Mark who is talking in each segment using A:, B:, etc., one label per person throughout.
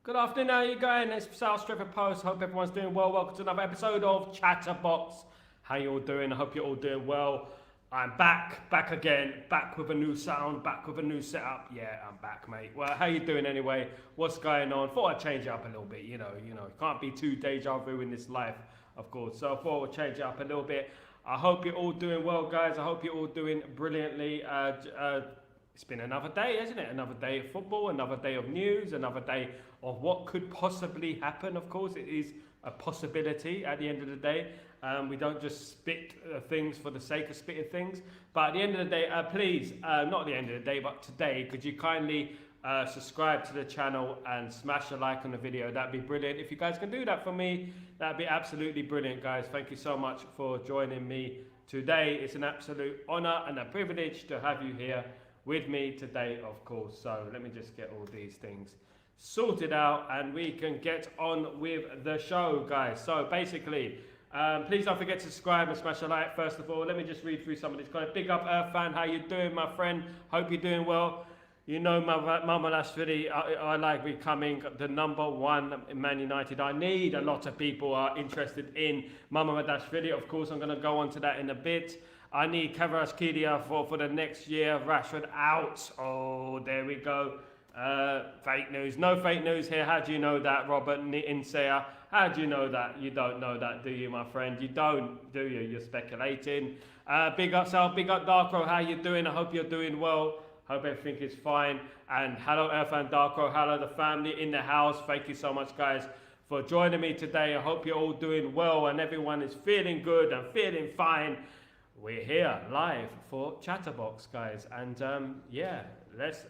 A: Good afternoon, how you going? It's Sal Post. Hope everyone's doing well. Welcome to another episode of Chatterbox. How you all doing? I hope you're all doing well. I'm back again, back with a new sound, back with a new setup. Yeah, I'm back, mate. Well, how you doing anyway? What's going on? Thought I'd change it up a little bit. You know, can't be too deja vu in this life, of course. So I thought I'd change it up a little bit. I hope you're all doing well, guys. I hope you're all doing brilliantly. It's been another day, isn't it? Another day of football, another day of news, another day of what could possibly happen. Of course, it is a possibility at the end of the day. We don't just spit things for the sake of spitting things. But at the end of the day, please, not at the end of the day, but today, could you kindly subscribe to the channel and smash a like on the video? That'd be brilliant. If you guys can do that for me, that'd be absolutely brilliant, guys. Thank you so much for joining me today. It's an absolute honor and a privilege to have you here with me today, of course. So let me just get all these things sorted out and we can get on with the show, guys. So basically, please don't forget to subscribe and smash a like. First of all, let me just read through some of these comments. Big up Earth fan, how you doing, my friend? Hope you're doing well. You know, Mama Lashvili, I like becoming the #1 in Man United. I need a lot of people are interested in Mama Lashvili. Of course, I'm going to go on to that in a bit. I need Kvaratskhelia for the next year. Rashford out. Oh, there we go. Fake news. No fake news here. How do you know that, Robert Insea? How do you know that? You don't know that, do you, my friend? You don't, do you? You're speculating. Big up, Sal. Big up, Darkro. How you doing? I hope you're doing well. Hope everything is fine. And hello, Earth and Darkro. Hello, the family in the house. Thank you so much, guys, for joining me today. I hope you're all doing well and everyone is feeling good and feeling fine. We're here live for Chatterbox, guys, and yeah, let's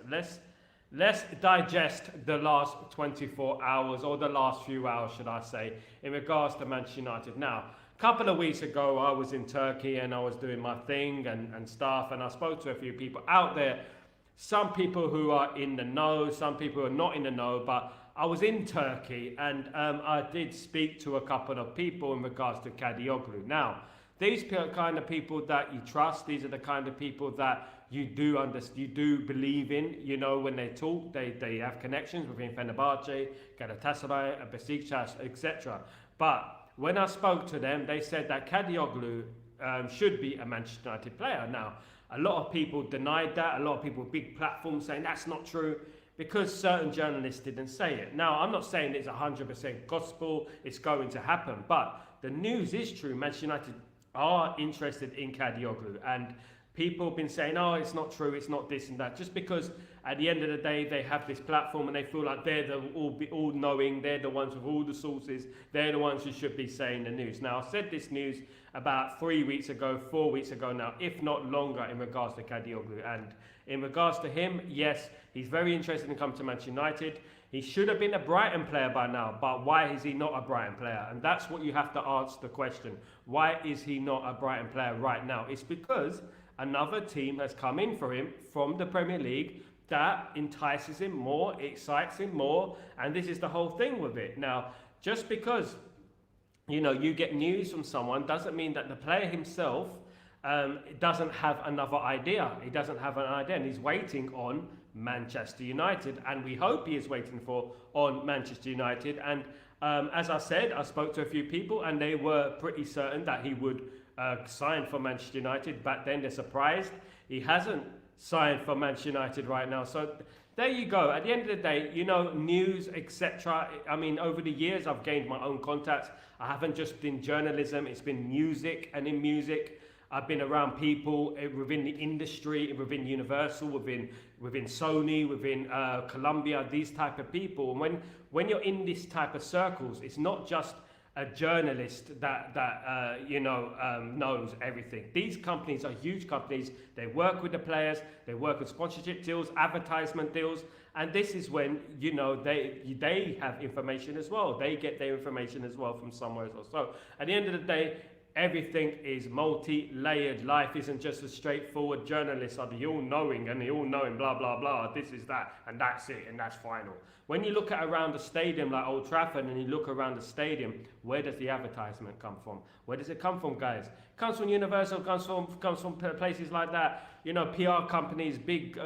A: digest the last 24 hours, or the last few hours, should I say, in regards to Manchester United. Now, a couple of weeks ago, I was in Turkey and I was doing my thing and stuff, and I spoke to a few people out there. Some people who are in the know, some people who are not in the know, but I was in Turkey and I did speak to a couple of people in regards to Kadioglu. Now, these kind of people that you trust, these are the kind of people that you do believe in. You know, when they talk, they have connections within Fenerbahce, Galatasaray, Besiktas, etc. But when I spoke to them, they said that Kadioglu should be a Manchester United player. Now, a lot of people denied that. A lot of people, big platforms, saying that's not true, because certain journalists didn't say it. Now, I'm not saying it's 100% gospel, it's going to happen, but the news is true. Manchester United are interested in Kadioglu, and people have been saying, oh, it's not true, it's not this and that, just because at the end of the day they have this platform and they feel like they're the all knowing, they're the ones with all the sources, they're the ones who should be saying the news. Now, I said this news about 3 weeks ago, 4 weeks ago now, if not longer, in regards to Kadioglu. And in regards to him, yes, he's very interested in coming to Manchester United. He should have been a Brighton player by now, but why is he not a Brighton player? And that's what you have to answer the question. Why is he not a Brighton player right now? It's because another team has come in for him from the Premier League that entices him more, excites him more, and this is the whole thing with it. Now, just because, you know, you get news from someone doesn't mean that the player himself doesn't have another idea. He doesn't have an idea, and he's waiting on Manchester United, and we hope he is waiting on Manchester United. And as I said, I spoke to a few people and they were pretty certain that he would sign for Manchester United. Back then, they're surprised he hasn't signed for Manchester United right now. So there you go. At the end of the day, you know, news, etc. I mean, over the years, I've gained my own contacts. I haven't just been journalism, it's been music, and in music, I've been around people within the industry, within Universal, within Sony, within Columbia, these type of people. And when you're in this type of circles, it's not just a journalist that knows everything. These companies are huge companies. They work with the players. They work with sponsorship deals, advertisement deals, and this is when, you know, they have information as well. They get their information as well from somewhere else. So at the end of the day, everything is multi-layered. Life isn't just a straightforward journalist, are the all-knowing and the all-knowing blah, blah, blah, this is that, and that's it, and that's final. When you look at around the stadium like Old Trafford and you look around the stadium, where does the advertisement come from? Where does it come from, guys? It comes from Universal, comes from places like that. PR companies, big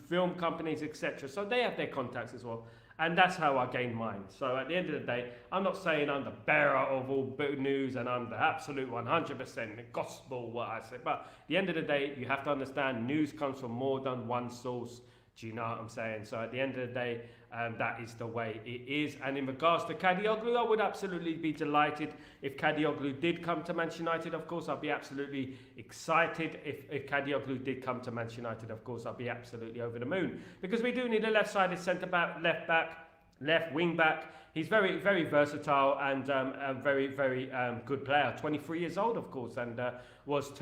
A: film companies, etc. So they have their contacts as well. And that's how I gained mine. So at the end of the day, I'm not saying I'm the bearer of all news and I'm the absolute 100% gospel, what I say. But at the end of the day, you have to understand news comes from more than one source. Do you know what I'm saying? So at the end of the day, that is the way it is. And in regards to Kadioglu, I would absolutely be delighted if Kadioglu did come to Manchester United. Of course, I'd be absolutely excited if Kadioglu did come to Manchester United. Of course, I'd be absolutely over the moon. Because we do need a left-sided centre-back, left-back, left wing-back. He's very, very versatile and a very, very good player. 23 years old, of course, and was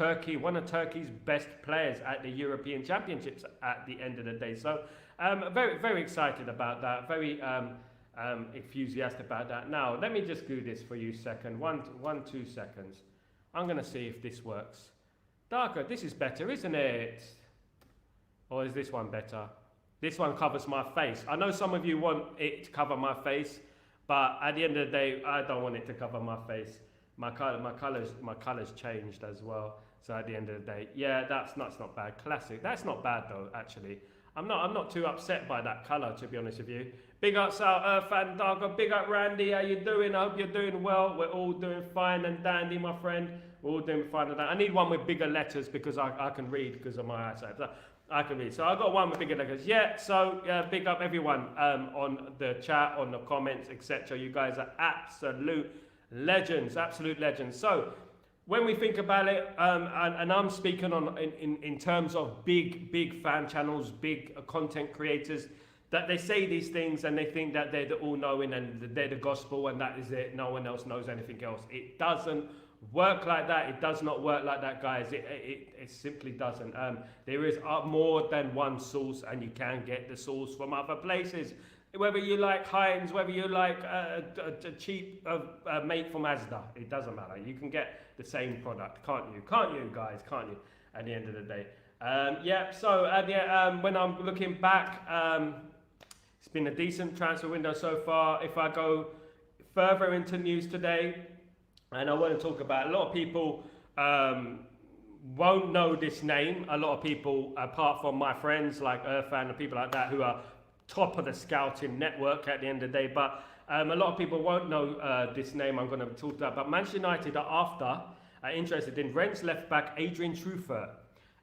A: one of Turkey's best players at the European Championships at the end of the day. So very, very excited about that. Very enthusiastic about that. Now, let me just do this for you a second. 2 seconds. I'm going to see if this works. Darker, this is better, isn't it? Or is this one better? This one covers my face. I know some of you want it to cover my face, but at the end of the day, I don't want it to cover my face. My colors changed as well. So at the end of the day, yeah, that's not bad. Classic. That's not bad though. Actually, I'm not too upset by that color, to be honest with you. Big up Sal Fandago. Big up Randy. How you doing? I hope you're doing well. We're all doing fine and dandy, my friend. We're all doing fine and dandy. I need one with bigger letters because I can read because of my eyesight. So I can read. So I got one with bigger letters. Yeah. So big up everyone on the chat, on the comments, etc. You guys are absolute legends. Absolute legends. So when we think about it, and I'm speaking on in terms of big fan channels, big content creators, that they say these things and they think that they're the all-knowing and they're the gospel and that is it. No one else knows anything else. It doesn't work like that. It does not work like that, guys. It simply doesn't. There is more than one source, and you can get the source from other places. Whether you like Heinz, whether you like a cheap mate from Asda, it doesn't matter. You can get the same product, can't you? Can't you, guys? Can't you? At the end of the day, yeah. So when I'm looking back, it's been a decent transfer window so far. If I go further into news today, and I want to talk about a lot of people won't know this name. A lot of people, apart from my friends like Irfan and people like that, who are top of the scouting network at the end of the day, but a lot of people won't know this name I'm going to talk about. But Manchester United are interested in Rennes left back Adrian Truffert.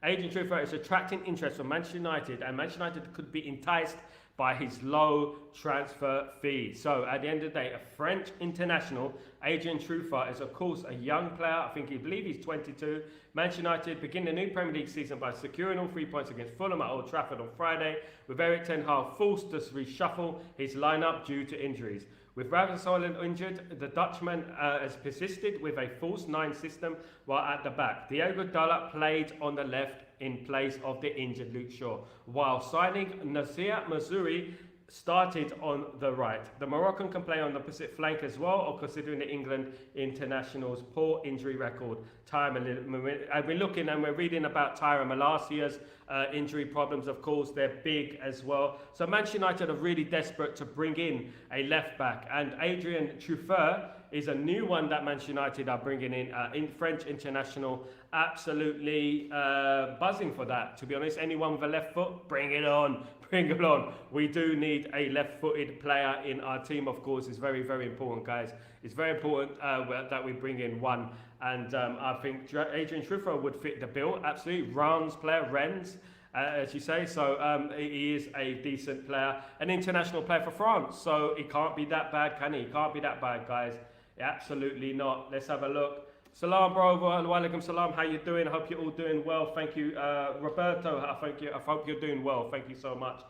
A: Adrian Truffert is attracting interest from Manchester United, and Manchester United could be enticed by his low transfer fee. So at the end of the day, a French international, Adrian Truffert, is of course a young player. I believe he's 22. Manchester United begin the new Premier League season by securing all 3 points against Fulham at Old Trafford on Friday, with Eric Ten Hag forced to reshuffle his lineup due to injuries. With Ederson injured, the Dutchman has persisted with a false 9 system while at the back. Diogo Dalot played on the left in place of the injured Luke Shaw, while signing Nasir Mazzouri started on the right. The Moroccan can play on the opposite flank as well, or considering the England international's poor injury record. I've been looking and we're reading about Tyra Malacia's injury problems. Of course, they're big as well. So Manchester United are really desperate to bring in a left back, and Adrian Truffert is a new one that Manchester United are bringing in French international. Absolutely buzzing for that, to be honest. Anyone with a left foot, bring it on. Bring it on. We do need a left-footed player in our team, of course. It's very, very important, guys. It's very important that we bring in one. And I think Adrian Truffert would fit the bill. Absolutely. Rennes player, Rennes, as you say. So he is a decent player. An international player for France. So it can't be that bad, can he? It can't be that bad, guys. Absolutely not. Let's have a look. Salam, bro. Walaikum salam. How you doing? I hope you're all doing well. Thank you, Roberto. I hope you're doing well. Thank you so much.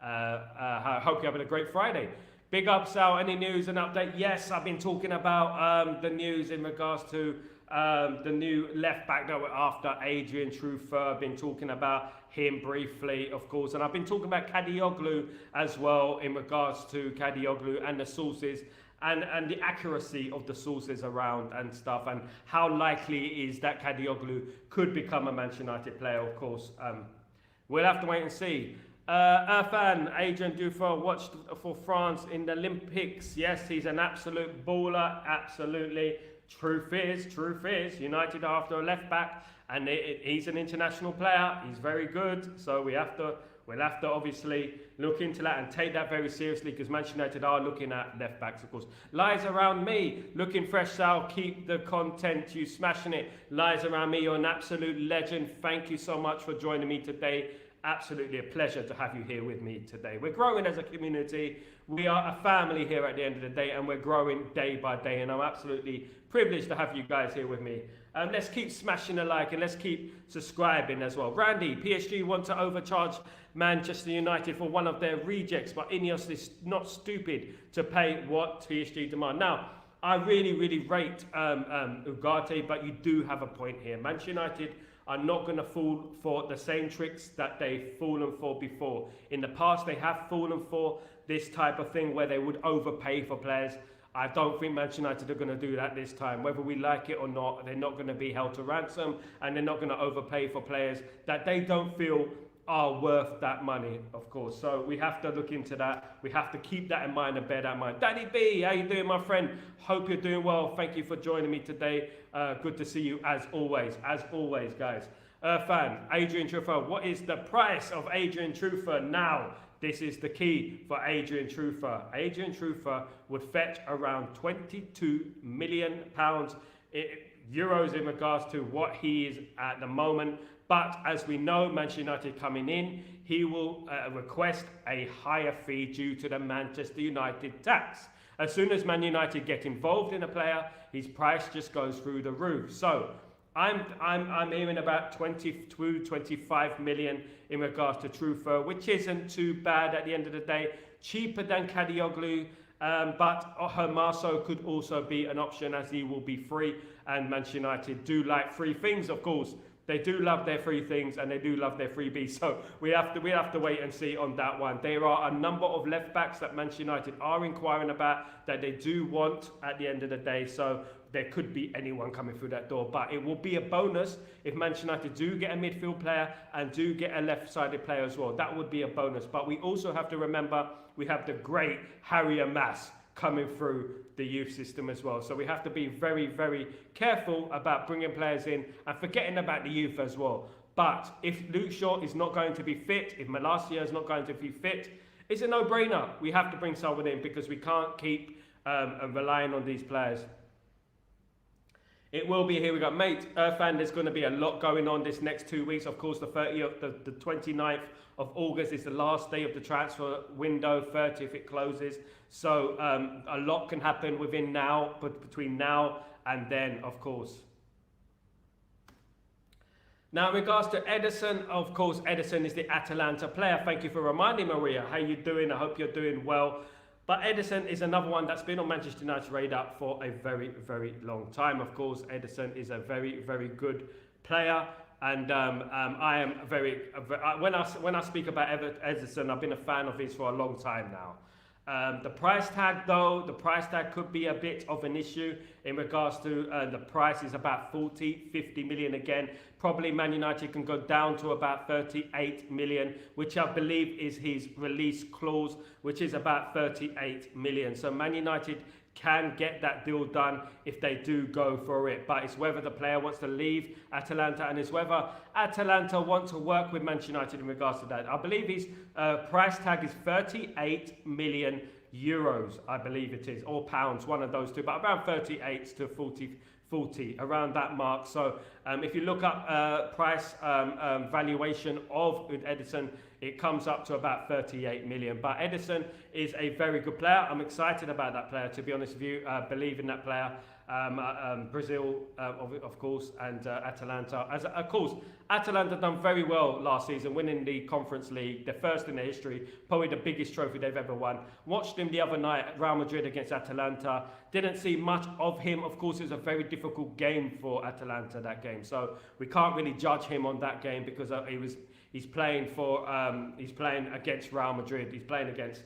A: I hope you're having a great Friday. Big up, Sal. Any news and update? Yes, I've been talking about the news in regards to the new left back that we're after, Adrian Truffert. I've been talking about him briefly, of course, and I've been talking about Kadioglu as well in regards to Kadioglu and the sources. And the accuracy of the sources around and stuff, and how likely it is that Kadioglu could become a Manchester United player, of course. We'll have to wait and see. Irfan, Adrian Truffert watched for France in the Olympics. Yes, he's an absolute baller, absolutely. Truth is, United are after a left back, and he's an international player. He's very good, so we'll have to obviously look into that and take that very seriously, because Manchester United are looking at left backs, of course. Lies around me, looking fresh, Sal. Keep the content, you smashing it. Lies around me, you're an absolute legend. Thank you so much for joining me today. Absolutely a pleasure to have you here with me today. We're growing as a community. We are a family here at the end of the day, and we're growing day by day, and I'm absolutely privileged to have you guys here with me. Let's keep smashing the like, and let's keep subscribing as well. Randy, PSG want to overcharge Manchester United for one of their rejects, but Ineos is not stupid to pay what PSG demand. Now, I really rate Ugarte, but you do have a point here. Manchester United are not going to fall for the same tricks that they've fallen for before. In the past, they have fallen for this type of thing where they would overpay for players. I don't think Manchester United are going to do that this time. Whether we like it or not, they're not going to be held to ransom, and they're not going to overpay for players that they don't feel are worth that money, of course. So we have to look into that. We have to keep that in mind and bear that in mind. Danny B, how you doing, my friend? Hope you're doing well. Thank you for joining me today. Good to see you as always, guys. Fan, Adrian Trufa, what is the price of Adrian Trufa now? This is the key for Adrian Trufa. Adrian Trufa would fetch around £22 million euros in regards to what he is at the moment. But as we know, Manchester United coming in, he will request a higher fee due to the Manchester United tax. As soon as Man United get involved in a player, his price just goes through the roof. So I'm hearing about 25 million in regards to Trufa, which isn't too bad at the end of the day. Cheaper than Kadioglu, but Hermoso could also be an option, as he will be free. And Manchester United do like free things, of course. They do love their free things, and they do love their freebies. So we have to wait and see on that one. There are a number of left backs that Manchester United are inquiring about that they do want at the end of the day. So there could be anyone coming through that door, but it will be a bonus if Manchester United do get a midfield player and do get a left-sided player as well. That would be a bonus. But we also have to remember we have the great Harry Mass coming through the youth system as well. So we have to be very careful about bringing players in and forgetting about the youth as well. But if Luke Shaw is not going to be fit, if Malacia is not going to be fit, it's a no-brainer. We have to bring someone in, because we can't keep relying on these players. It will be, here we go, mate. Fan, there's going to be a lot going on this next 2 weeks. Of course, the 29th of August is the last day of the transfer window. 30th it closes. So a lot can happen within now, but between now and then, of course. Now, in regards to Ederson, of course, Ederson is the Atalanta player. Thank you for reminding Maria. How you doing? I hope you're doing well. But Ederson is another one that's been on Manchester United's radar for a very long time. Of course, Ederson is a very good player, and I am when I speak about Ederson, I've been a fan of his for a long time now. The price tag, though, could be a bit of an issue in regards to the price is about 50 million again. Probably Man United can go down to about 38 million, which I believe is his release clause, which is about 38 million. So Man United can get that deal done if they do go for it. But it's whether the player wants to leave Atalanta, and it's whether Atalanta want to work with Manchester United in regards to that. I believe his price tag is 38 million euros, I believe it is, or pounds, one of those two, but around 38 to 40, around that mark. So if you look up price valuation of Ederson, it comes up to about 38 million. But Ederson is a very good player. I'm excited about that player, to be honest with you. Believe in that player. Brazil, of course, and Atalanta. Of course, Atalanta done very well last season, winning the Conference League, the first in their history, probably the biggest trophy they've ever won. Watched him the other night at Real Madrid against Atalanta. Didn't see much of him. Of course, it was a very difficult game for Atalanta, that game. So we can't really judge him on that game, because he's playing against Real Madrid. He's playing against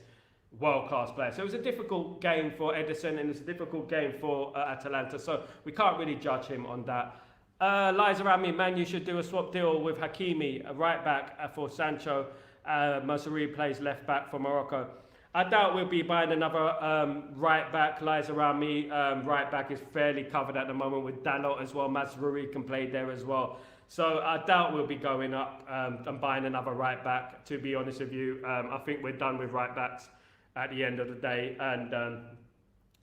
A: world-class players. So it was a difficult game for Ederson, and it's a difficult game for Atalanta. So we can't really judge him on that. Lies around me, man, you should do a swap deal with Hakimi, a right back for Sancho. Mosiri plays left back for Morocco. I doubt we'll be buying another right back. Lies around me, right back is fairly covered at the moment with Dalot as well. Mazraoui can play there as well. So I doubt we'll be going up and buying another right back, to be honest with you. I think we're done with right backs at the end of the day. And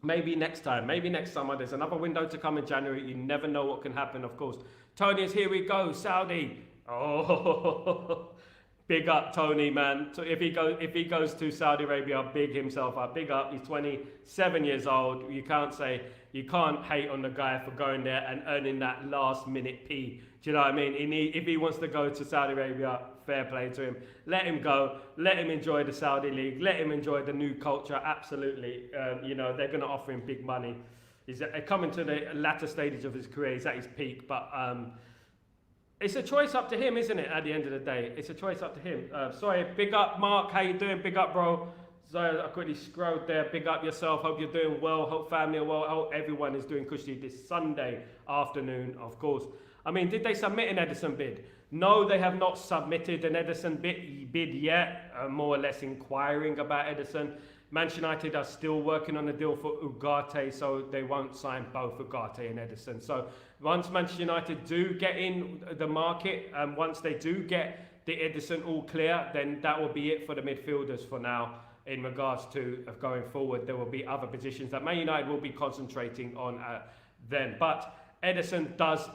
A: maybe next time, maybe next summer. There's another window to come in January. You never know what can happen, of course. Tony is here we go, Saudi. Oh, big up Tony, man. So if he goes to Saudi Arabia, big himself up. Big up. He's 27 years old. You can't hate on the guy for going there and earning that last minute P. Do you know what I mean? If he wants to go to Saudi Arabia, fair play to him. Let him go. Let him enjoy the Saudi league. Let him enjoy the new culture. Absolutely. You know, they're going to offer him big money. He's coming to the latter stages of his career. He's at his peak, but it's a choice up to him, isn't it? At the end of the day, it's a choice up to him. Sorry, big up, Mark. How you doing? Big up, bro. So I quickly scrolled there. Big up yourself. Hope you're doing well. Hope family are well. Hope everyone is doing cushy this Sunday afternoon, of course. I mean, did they submit an Ederson bid? No, they have not submitted an Ederson bid yet. More or less inquiring about Ederson. Manchester United are still working on a deal for Ugarte, so they won't sign both Ugarte and Ederson. So once Manchester United do get in the market, and once they do get the Ederson all clear, then that will be it for the midfielders for now. In regards to going forward, there will be other positions that Man United will be concentrating on then. But Ederson does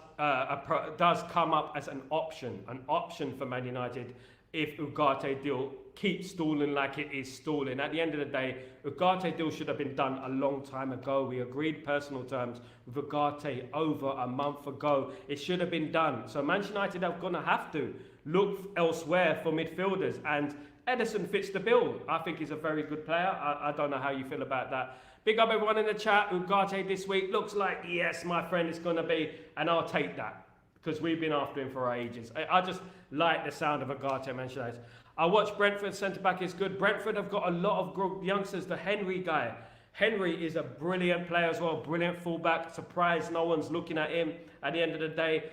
A: come up as an option for Man United if Ugarte deal keeps stalling like it is stalling. At the end of the day, Ugarte deal should have been done a long time ago. We agreed personal terms with Ugarte over a month ago. It should have been done. So Manchester United are going to have to look elsewhere for midfielders, and Ederson fits the bill. I think he's a very good player. I don't know how you feel about that. Big up everyone in the chat. Ugarte this week looks like, yes, my friend, it's going to be, and I'll take that because we've been after him for ages. I just like the sound of Ugarte, Manchester United. I watched Brentford, centre-back is good. Brentford have got a lot of youngsters. The Henry guy. Henry is a brilliant player as well. Brilliant fullback. Surprised no one's looking at him at the end of the day.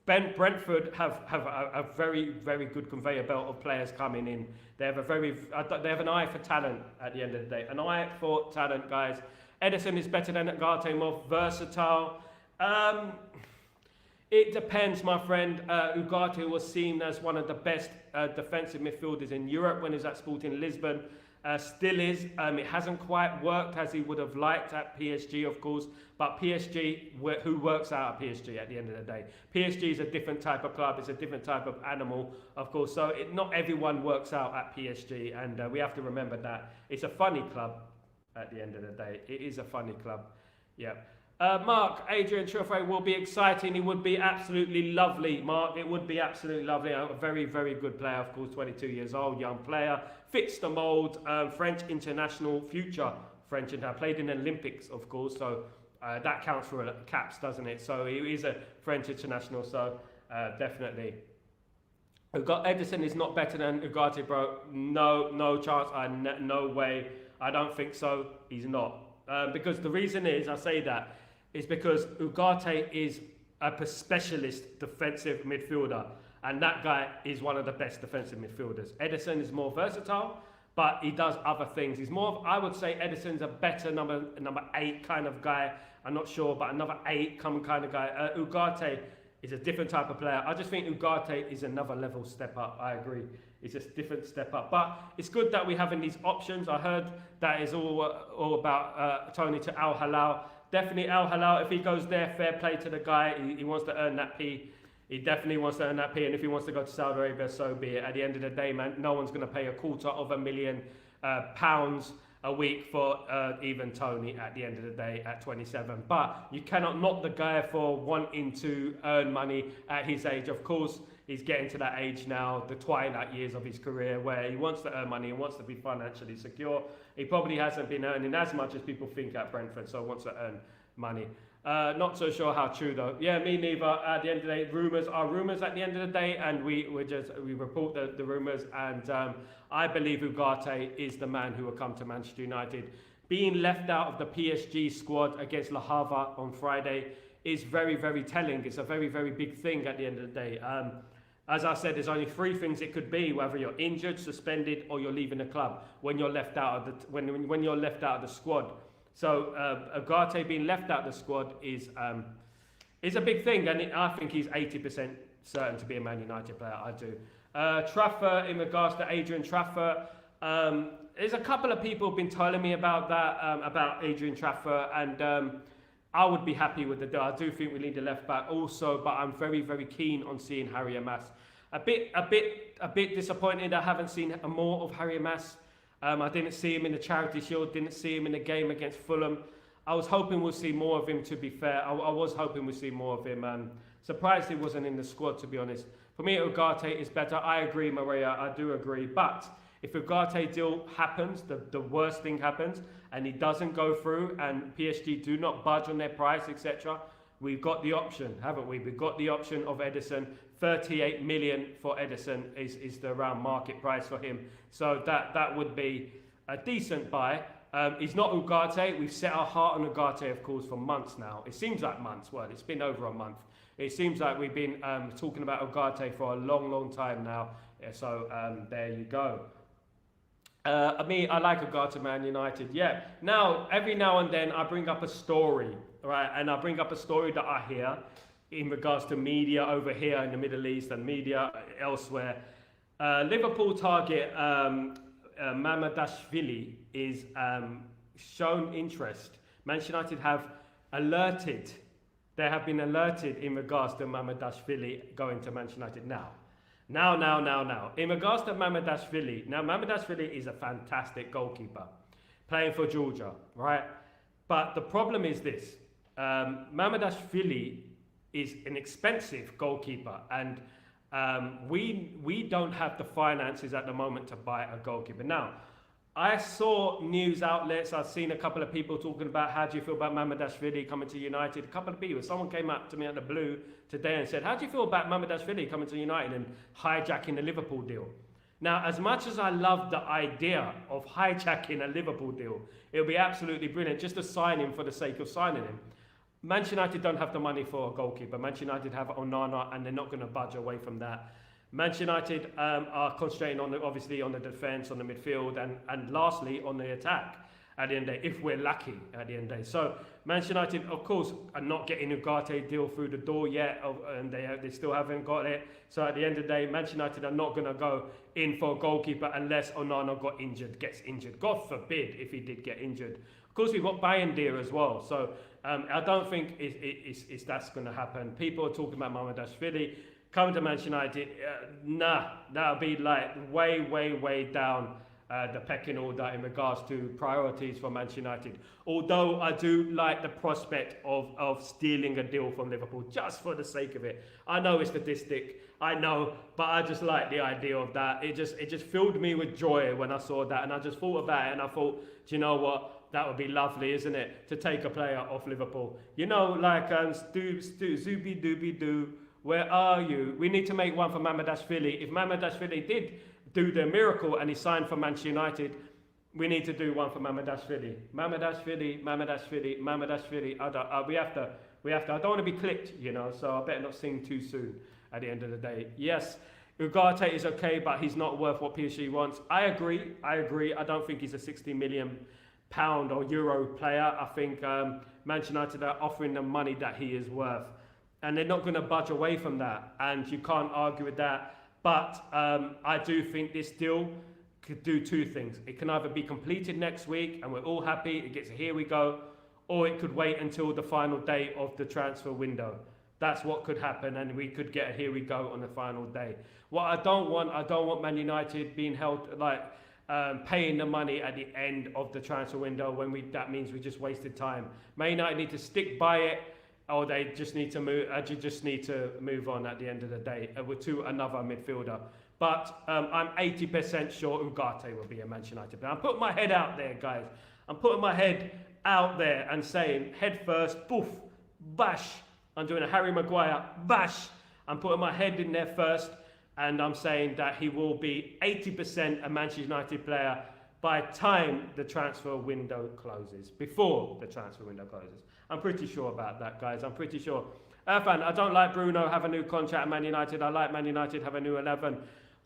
A: Brentford have a very, very good conveyor belt of players coming in. They have an eye for talent at the end of the day. An eye for talent, guys. Ederson is better than Ugarte, more versatile. It depends, my friend. Ugarte was seen as one of the best defensive midfielders in Europe when he was at Sporting Lisbon. Still is. It hasn't quite worked as he would have liked at PSG, of course. But PSG, who works out at PSG at the end of the day? PSG is a different type of club. It's a different type of animal, of course. So not everyone works out at PSG. And we have to remember that. It's a funny club at the end of the day. It is a funny club. Yeah. Mark, Adrian Traoré will be exciting. He would be absolutely lovely, Mark. It would be absolutely lovely. A very, very good player, of course, 22 years old, young player. Fits the mould. French international, future French international. Played in the Olympics, of course, so that counts for caps, doesn't it? So he is a French international, so definitely. Ederson is not better than Ugarte, bro. No chance. No way. I don't think so. He's not. Because the reason is, I say that, is because Ugarte is a specialist defensive midfielder, and that guy is one of the best defensive midfielders. Ederson is more versatile, but he does other things. He's more of, I would say Ederson's a better number 8 kind of guy. I'm not sure, but another 8 kind of guy. Ugarte is a different type of player. I just think Ugarte is another level step up. I agree. It's a different step up. But it's good that we're having these options. I heard that is all about Tony to Al Hilal. Definitely Al Hilal, if he goes there, fair play to the guy. He wants to earn that P. He definitely wants to earn that P. And if he wants to go to Saudi Arabia, so be it. At the end of the day, man, no one's going to pay £250,000 a week for even Tony at the end of the day at 27. But you cannot knock the guy for wanting to earn money at his age. Of course, he's getting to that age now, the twilight years of his career, where he wants to earn money and wants to be financially secure. He probably hasn't been earning as much as people think at Brentford, so wants to earn money. Not so sure how true though. Yeah, me neither. At the end of the day, rumours are rumours at the end of the day, and we report the rumours. And I believe Ugarte is the man who will come to Manchester United. Being left out of the PSG squad against Le Havre on Friday is very, very telling. It's a very, very big thing at the end of the day. As I said, there's only 3 things it could be: whether you're injured, suspended, or you're leaving the club when you're left out of when you're left out of the squad. So Ugarte being left out of the squad is a big thing, and I think he's 80% certain to be a Man United player. I do. Trafford, in regards to Adrian Trafford, there's a couple of people been telling me about that, about Adrian Trafford, and I would be happy with the deal. I do think we need a left back also, but I'm very, very keen on seeing Harry Amas. A bit disappointed I haven't seen more of Harry Amas. I didn't see him in the Charity Shield, didn't see him in the game against Fulham. I was hoping we'll see more of him, to be fair. I was hoping we'll see more of him. Surprised he wasn't in the squad, to be honest. For me, Ugarte is better. I agree, Maria, I do agree. But if Ugarte deal happens, the worst thing happens, and he doesn't go through, and PSG do not budge on their price, etc., we've got the option, haven't we? We've got the option of Ederson. 38 million for Ederson is the round market price for him. So that would be a decent buy. He's not Ugarte. We've set our heart on Ugarte, of course, for months now. It seems like months. Well, it's been over a month. It seems like we've been talking about Ugarte for a long, long time now. So there you go. I like Ugarte, Man United. Yeah. Now, every now and then I bring up a story, right? And I bring up a story that I hear in regards to media over here in the Middle East and media elsewhere. Liverpool target Mamardashvili is shown interest. Manchester United have alerted. They have been alerted in regards to Mamardashvili going to Manchester United now. In regards to Mamardashvili, now Mamardashvili is a fantastic goalkeeper, playing for Georgia, right? But the problem is this: Mamardashvili is an expensive goalkeeper, and we don't have the finances at the moment to buy a goalkeeper. Now, I saw news outlets, I've seen a couple of people talking about how do you feel about Mamardashvili coming to United. A couple of people, someone came up to me out of the blue today and said, how do you feel about Mamardashvili coming to United and hijacking the Liverpool deal? Now, as much as I love the idea of hijacking a Liverpool deal, it would be absolutely brilliant just to sign him for the sake of signing him. Manchester United don't have the money for a goalkeeper. Manchester United have Onana, and they're not going to budge away from that. Manchester United are concentrating on obviously on the defence, on the midfield, and lastly on the attack at the end of the day, if we're lucky at the end of the day. So Manchester United, of course, are not getting a Ugarte deal through the door yet, and they still haven't got it. So at the end of the day, Manchester United are not going to go in for a goalkeeper unless Onana gets injured. God forbid if he did get injured. Of course, we've got Bayern as well. So I don't think it's that's going to happen. People are talking about Mamardashvili coming to Manchester United. That'll be like way down the pecking order in regards to priorities for Manchester United. Although I do like the prospect of stealing a deal from Liverpool just for the sake of it. I know it's sadistic, I know, but I just like the idea of that. It just filled me with joy when I saw that, and I just thought about it, and I thought, do you know what? That would be lovely, isn't it? To take a player off Liverpool. You know, like Zooby Dooby Doo, where are you? We need to make one for Mamardashvili. If Mamardashvili did do the miracle and he signed for Manchester United, we need to do one for Mamardashvili. Mamardashvili. We have to. I don't want to be clipped, you know, so I better not sing too soon at the end of the day. Yes, Ugarte is okay, but he's not worth what PSG wants. I agree. I don't think he's a £60 million or euro player. I think Manchester United are offering the money that he is worth, and they're not going to budge away from that, and you can't argue with that. But I do think this deal could do two things. It can either be completed next week and we're all happy, it gets a here we go, or it could wait until the final day of the transfer window. That's what could happen, and we could get a here we go on the final day. What I don't want Man United being held like paying the money at the end of the transfer window when that means we just wasted time. Man United need to stick by it, or they just need to move. Just need to move on at the end of the day to another midfielder. But I'm 80% sure Ugarte will be a Manchester United player. I'm putting my head out there, guys. I'm putting my head out there and saying head first, poof, bash. I'm doing a Harry Maguire, bash. I'm putting my head in there first, and I'm saying that he will be 80% a Manchester United player by the time the transfer window closes, before the transfer window closes. I'm pretty sure about that, guys. I'm pretty sure. Irfan, I don't like Bruno have a new contract at Man United. I like Man United have a new 11.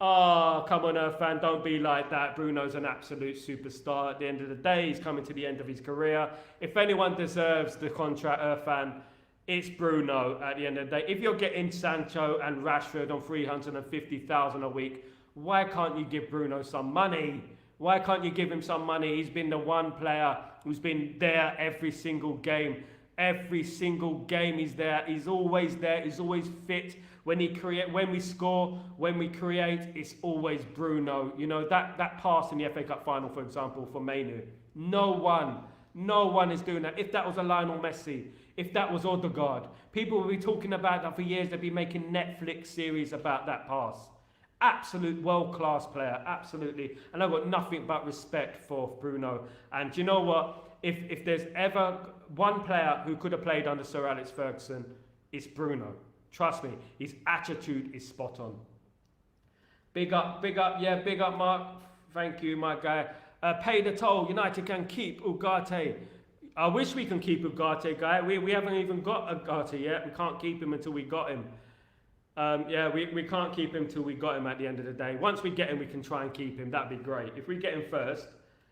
A: Oh, come on, Irfan, don't be like that. Bruno's an absolute superstar. At the end of the day, he's coming to the end of his career. If anyone deserves the contract, Irfan, It's Bruno at the end of the day. If you're getting Sancho and Rashford on 350,000 a week, why can't you give Bruno some money? Why can't you give him some money? He's been the one player who's been there every single game. Every single game he's there. He's always there. He's always fit. When we score, when we create, it's always Bruno. You know, that pass in the FA Cup final, for example, for Mainu. No one is doing that. If that was a Lionel Messi, if that was Odegaard, people will be talking about that for years. They'll be making Netflix series about that pass. Absolute world-class player, absolutely. And I've got nothing but respect for Bruno. And do you know what? If there's ever one player who could have played under Sir Alex Ferguson, it's Bruno. Trust me, his attitude is spot on. Big up, Mark. Thank you, my guy. Pay the toll. United can keep Ugarte. I wish we can keep Ugarte, guy. We haven't even got Ugarte yet. We can't keep him until we got him. We can't keep him till we got him at the end of the day. Once we get him, we can try and keep him. That'd be great. If we get him first,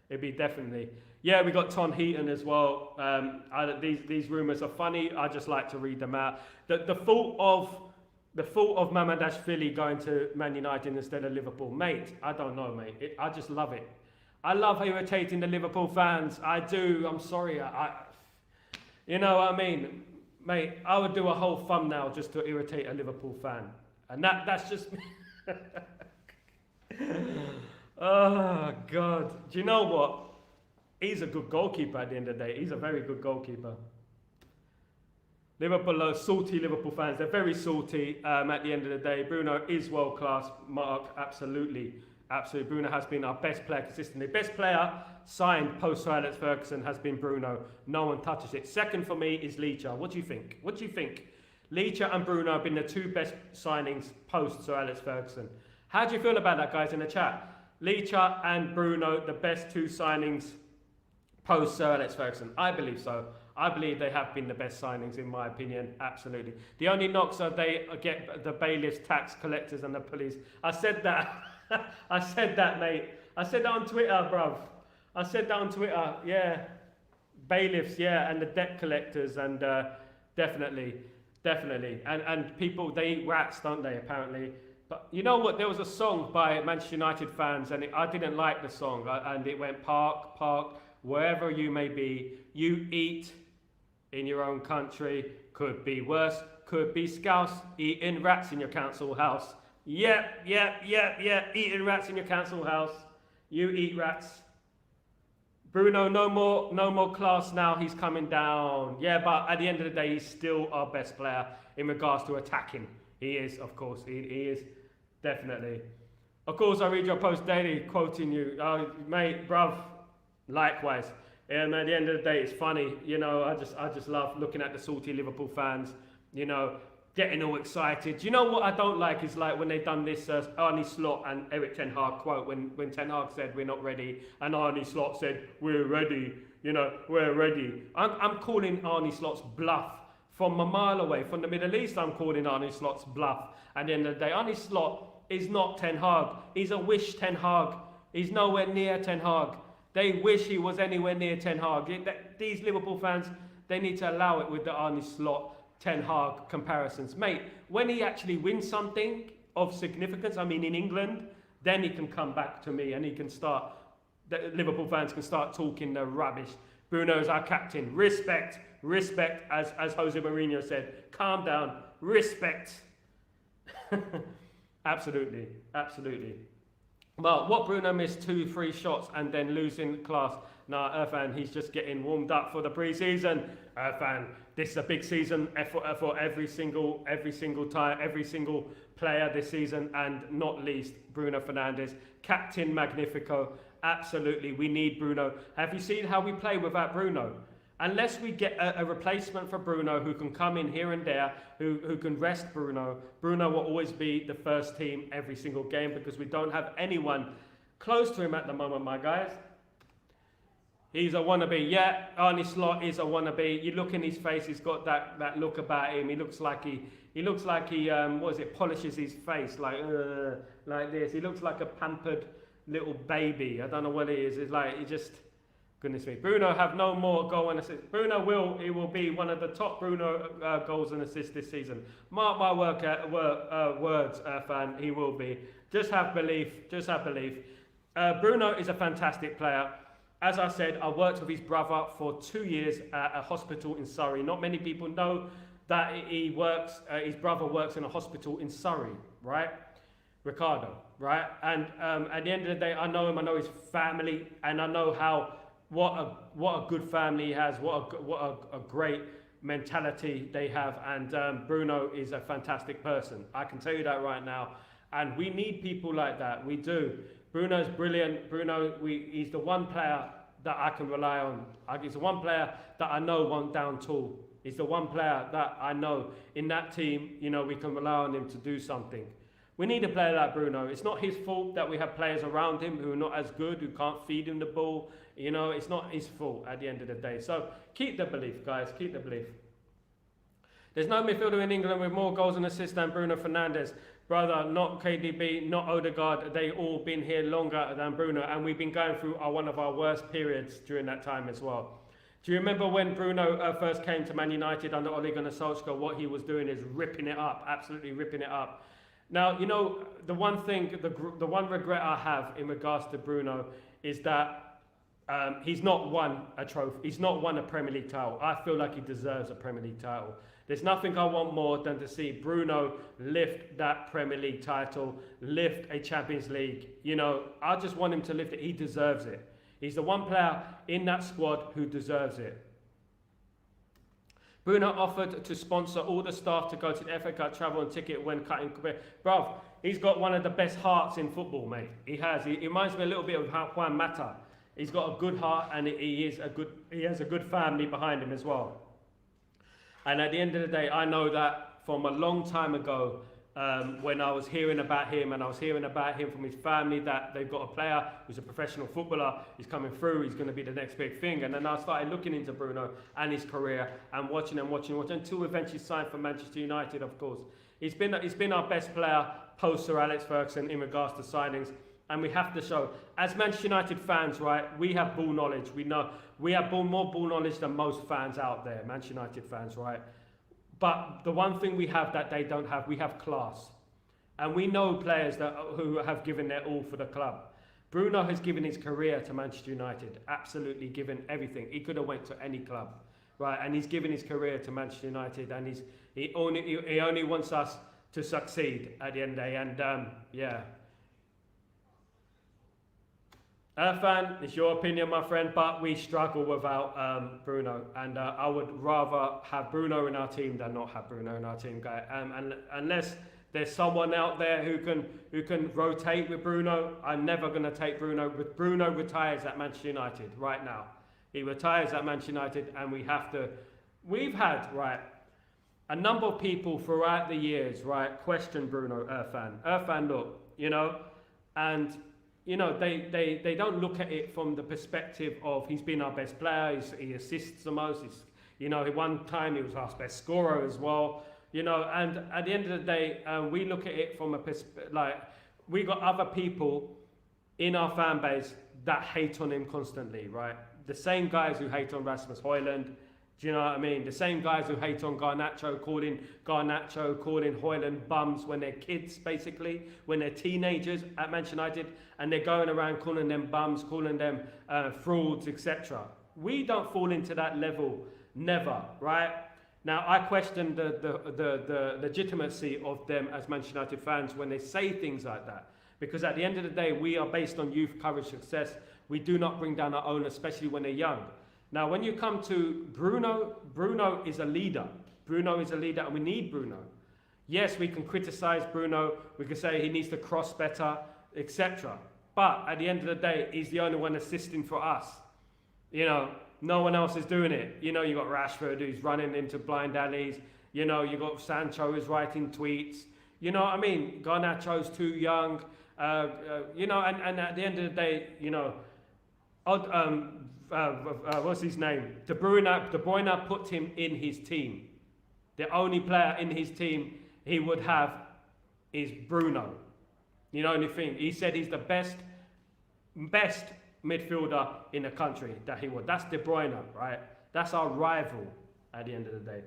A: it'd be definitely. Yeah, we got Ton Heaton as well. These rumours are funny. I just like to read them out. The fault of Mamadashvili going to Man United instead of Liverpool, mate. I don't know, mate. I just love it. I love irritating the Liverpool fans. I do. I'm sorry. You know what I mean, mate. I would do a whole thumbnail just to irritate a Liverpool fan, and that's just me. Oh God. Do you know what? He's a good goalkeeper at the end of the day. He's a very good goalkeeper. Liverpool are salty Liverpool fans. They're very salty at the end of the day. Bruno is world class, Mark. Absolutely. Absolutely. Bruno has been our best player consistently. Best player signed post Sir Alex Ferguson has been Bruno. No one touches it. Second for me is Licha. What do you think? What do you think? Licha and Bruno have been the two best signings post Sir Alex Ferguson. How do you feel about that, guys, in the chat? Licha and Bruno, the best two signings post Sir Alex Ferguson. I believe so. I believe they have been the best signings, in my opinion. Absolutely. The only knocks are they get the bailiffs, tax collectors, and the police. I said that. I said that, mate. I said that on Twitter, bruv. I said that on Twitter. Yeah. Bailiffs, yeah, and the debt collectors, and definitely. And people, they eat rats, don't they, apparently. But you know what? There was a song by Manchester United fans, and I didn't like the song. And it went, park, wherever you may be, you eat in your own country. Could be worse, could be scouse, eating rats in your council house. Yep, eating rats in your council house. You eat rats. Bruno, no more class now, he's coming down. Yeah, but at the end of the day, he's still our best player in regards to attacking. He is, of course, he is, definitely. Of course, I read your post daily, quoting you. Oh, mate, bruv, likewise. And at the end of the day, it's funny, you know, I just love looking at the salty Liverpool fans, you know, getting all excited. You know what I don't like is like when they done this Arne Slot and Eric Ten Hag quote when Ten Hag said we're not ready and Arne Slot said we're ready, you know, we're ready. I'm calling Arne Slot's bluff from a mile away. From the Middle East, I'm calling Arne Slot's bluff. At the end of the day, Arne Slot is not Ten Hag. He's a wish Ten Hag. He's nowhere near Ten Hag. They wish he was anywhere near Ten Hag. These Liverpool fans, they need to allow it with the Arne Slot Ten Hag comparisons. Mate, when he actually wins something of significance, I mean in England, then he can come back to me and he can start, the Liverpool fans can start talking the rubbish. Bruno's our captain. Respect, as Jose Mourinho said. Calm down, respect. Absolutely. Well, what Bruno missed 2-3 shots and then losing class. Nah, Irfan, he's just getting warmed up for the pre-season. Irfan, this is a big season for every single player this season, and not least Bruno Fernandes, Captain Magnifico. Absolutely, we need Bruno. Have you seen how we play without Bruno? Unless we get a replacement for Bruno who can come in here and there, who can rest Bruno, Bruno will always be the first team every single game because we don't have anyone close to him at the moment, my guys. He's a wannabe. Yeah, Arne Slot is a wannabe. You look in his face, he's got that look about him. He looks like he polishes his face like this. He looks like a pampered little baby. I don't know what it is. It's like he just, Goodness me. Bruno have no more goal and assist. Bruno will be one of the top Bruno goals and assists this season. Mark my words, fan, he will be. Just have belief, just have belief. Bruno is a fantastic player. As I said, I worked with his brother for 2 years at a hospital in Surrey. Not many people know that his brother works in a hospital in Surrey, right? Ricardo, right? And at the end of the day, I know him, I know his family, and I know what a good family he has, what a great mentality they have, and Bruno is a fantastic person. I can tell you that right now, and we need people like that. We do. Bruno's brilliant. He's the one player that I can rely on. He's the one player that I know won't down tool. He's the one player that I know in that team, we can rely on him to do something. We need a player like Bruno. It's not his fault that we have players around him who are not as good, who can't feed him the ball. It's not his fault at the end of the day. So keep the belief, guys. Keep the belief. There's no midfielder in England with more goals and assists than Bruno Fernandes. Brother, not KDB, not Odegaard. They all been here longer than Bruno. And we've been going through one of our worst periods during that time as well. Do you remember when Bruno first came to Man United under Ole Gunnar Solskjaer? What he was doing is ripping it up, absolutely ripping it up. Now, the one thing, the one regret I have in regards to Bruno is that he's not won a trophy. He's not won a Premier League title. I feel like he deserves a Premier League title. There's nothing I want more than to see Bruno lift that Premier League title, lift a Champions League. I just want him to lift it. He deserves it. He's the one player in that squad who deserves it. Bruno offered to sponsor all the staff to go to the FA Cup travel and ticket when cutting. Bruv, he's got one of the best hearts in football, mate. He has. He reminds me a little bit of Juan Mata. He's got a good heart, and he has a good family behind him as well. And at the end of the day, I know that from a long time ago, when I was hearing about him, and I was hearing about him from his family, that they've got a player who's a professional footballer, he's coming through, he's going to be the next big thing. And then I started looking into Bruno and his career and watching until eventually signed for Manchester United, of course. He's been our best player post Sir Alex Ferguson in regards to signings. And we have to show, as Manchester United fans, right, we have ball knowledge. We know we have more ball knowledge than most fans out there, Manchester United fans, right? But the one thing we have that they don't have, we have class. And we know players who have given their all for the club. Bruno has given his career to Manchester United, absolutely given everything. He could have went to any club, right? And he's given his career to Manchester United, and he only wants us to succeed at the end of the day. And yeah. Fan, it's your opinion, my friend, but we struggle without Bruno, and I would rather have Bruno in our team than not have Bruno in our team, guy. And unless there's someone out there who can rotate with Bruno, I'm never going to take Bruno. Bruno retires at Manchester United right now. He retires at Manchester United, and we've had a number of people throughout the years, question Bruno, Irfan, look, and. They don't look at it from the perspective of he's been our best player, he assists the most, one time he was our best scorer as well, and at the end of the day, we look at it from we got other people in our fan base that hate on him constantly, right? The same guys who hate on Rasmus Højlund, do you know what I mean? The same guys who hate on Garnacho, calling Højlund bums when they're kids, basically, when they're teenagers at Manchester United, and they're going around calling them bums, calling them frauds, etc. We don't fall into that level, never, right? Now, I question the legitimacy of them as Manchester United fans when they say things like that, because at the end of the day, we are based on youth, courage, success. We do not bring down our own, especially when they're young. Now, when you come to Bruno, Bruno is a leader. Bruno is a leader, and we need Bruno. Yes, we can criticize Bruno. We can say he needs to cross better, etc. But at the end of the day, he's the only one assisting for us. No one else is doing it. You got Rashford who's running into blind alleys. You got Sancho who's writing tweets. You know what I mean? Garnacho's too young. And at the end of the day, what's his name? De Bruyne put him in his team. The only player in his team he would have is Bruno. The only thing. He said he's the best midfielder in the country that he was. That's De Bruyne, right? That's our rival at the end of the day.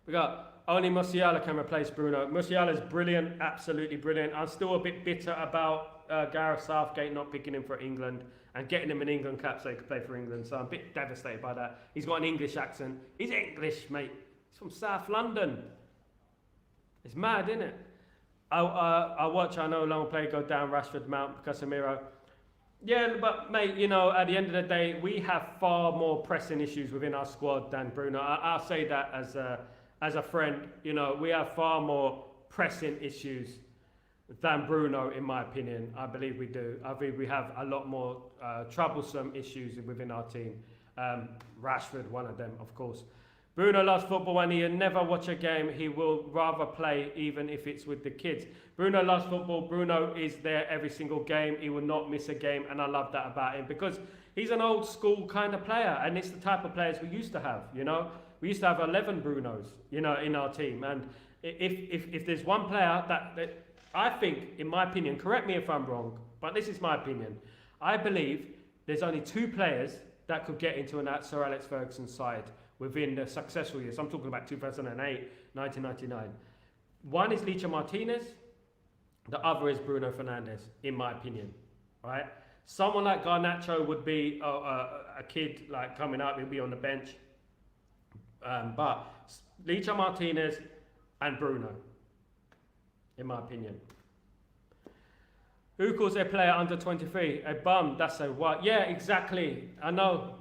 A: We got only Musiala can replace Bruno. Musiala is brilliant, absolutely brilliant. I'm still a bit bitter about Gareth Southgate not picking him for England and getting him an England cap so he could play for England. So I'm a bit devastated by that. He's got an English accent. He's English, mate. He's from South London. It's mad, isn't it? I watch, I know, long play go down, Rashford, Mount, Casemiro. Yeah, but mate, you know, at the end of the day, we have far more pressing issues within our squad than Bruno. I'll say that as a friend. You know, we have far more pressing issues than Bruno, in my opinion. I believe we do. I think we have a lot more troublesome issues within our team. Rashford, one of them, of course. Bruno loves football and he'll never watch a game. He will rather play even if it's with the kids. Bruno loves football. Bruno is there every single game. He will not miss a game, and I love that about him because he's an old school kind of player, and it's the type of players we used to have, you know. We used to have 11 Brunos, you know, in our team. And if there's one player that I think, in my opinion, correct me if I'm wrong, but this is my opinion. I believe there's only 2 players that could get into an Sir Alex Ferguson side within the successful years. I'm talking about 2008, 1999. One is Licha Martinez. The other is Bruno Fernandes, in my opinion, right? Someone like Garnacho would be a kid like coming up, he'll be on the bench. But Licha Martinez and Bruno, in my opinion. Who calls their player under 23 a bum? That's a what? Yeah, exactly. I know,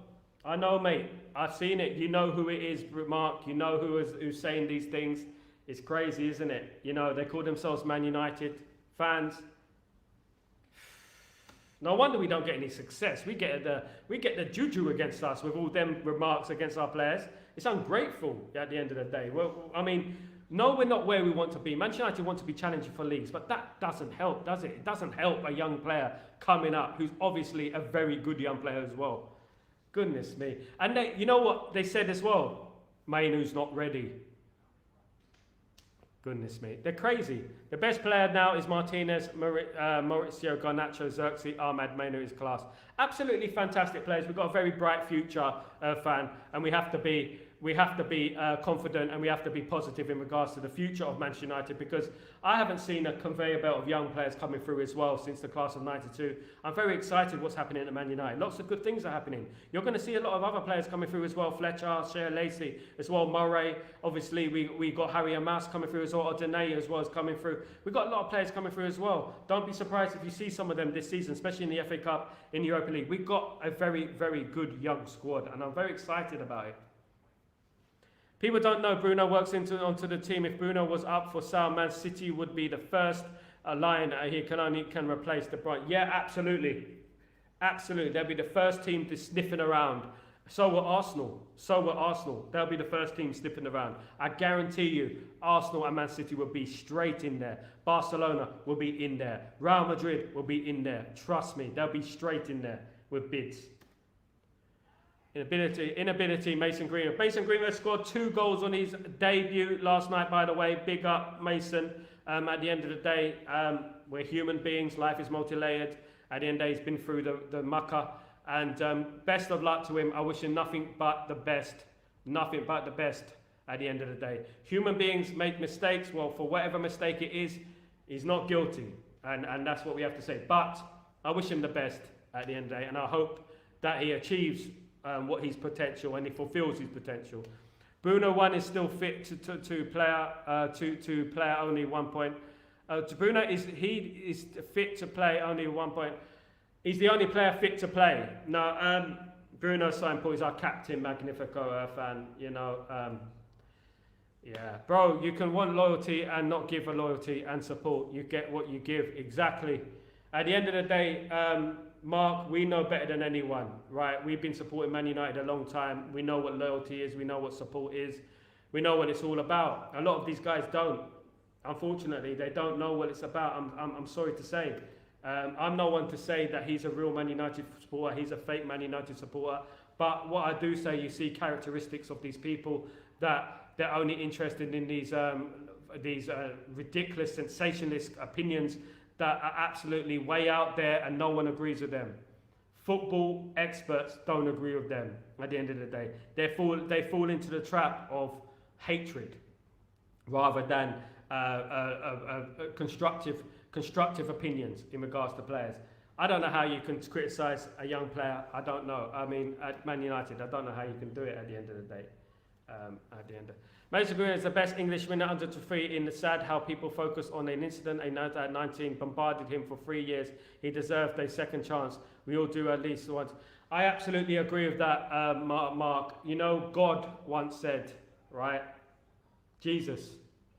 A: mate. I've seen it. You know who it is, Mark. You know who's saying these things. It's crazy, isn't it? You know, they call themselves Man United fans. No wonder we don't get any success. We get the juju against us with all them remarks against our players. It's ungrateful at the end of the day. Well, I mean, no, we're not where we want to be. Manchester United want to be challenging for leagues, but that doesn't help, does it? It doesn't help a young player coming up who's obviously a very good young player as well. Goodness me. And you know what they said as well? Mainu's not ready. Goodness me. They're crazy. The best player now is Martinez, Mauricio Garnacho, Xerxes, Ahmad. Mainu is class. Absolutely fantastic players. We've got a very bright future, fan, and we have to be confident, and we have to be positive in regards to the future of Manchester United, because I haven't seen a conveyor belt of young players coming through as well since the class of 92. I'm very excited what's happening at Man United. Lots of good things are happening. You're going to see a lot of other players coming through as well. Fletcher, Shea Lacey as well, Murray. Obviously, we got Harry Amas coming through as well. Odenay as well as coming through. We've got a lot of players coming through as well. Don't be surprised if you see some of them this season, especially in the FA Cup, in the Europa League. We've got a very, very good young squad, and I'm very excited about it. People don't know Bruno works onto the team. If Bruno was up for Sal, Man City would be the first line he can replace De Bruyne. Yeah, absolutely. Absolutely. They'll be the first team to sniffing around. So will Arsenal. They'll be the first team sniffing around. I guarantee you, Arsenal and Man City will be straight in there. Barcelona will be in there. Real Madrid will be in there. Trust me, they'll be straight in there with bids. Inability, Mason Greenwood. Mason Greenwood scored 2 goals on his debut last night, by the way. Big up, Mason. At the end of the day, we're human beings. Life is multi-layered. At the end of the day, he's been through the mucker. And best of luck to him. I wish him nothing but the best. Nothing but the best at the end of the day. Human beings make mistakes. Well, for whatever mistake it is, he's not guilty. And that's what we have to say. But I wish him the best at the end of the day. And I hope that he achieves what his potential, and he fulfills his potential. Bruno 1 is still fit to play only 1 point. Bruno is fit to play only 1 point. He's the only player fit to play. No, Bruno Saint-Paul is our captain, Magnifico fan. You know, yeah, bro. You can want loyalty and not give a loyalty and support. You get what you give. Exactly. At the end of the day, Mark, we know better than anyone, right? We've been supporting Man United a long time. We know what loyalty is. We know what support is. We know what it's all about. A lot of these guys don't. Unfortunately, they don't know what it's about. I'm sorry to say. I'm no one to say that he's a real Man United supporter. He's a fake Man United supporter. But what I do say, you see characteristics of these people that they're only interested in these ridiculous, sensationalist opinions that are absolutely way out there and no one agrees with them. Football experts don't agree with them at the end of the day. They fall into the trap of hatred rather than constructive opinions in regards to players. I don't know how you can criticise a young player. I don't know. I mean, at Man United, I don't know how you can do it at the end of the day. Mason Greenwood is the best Englishman under 23 in the sad how people focus on an incident. A note at 19 bombarded him for 3 years. He deserved a second chance. We all do at least once. I absolutely agree with that, Mark. You know, God once said, right? Jesus,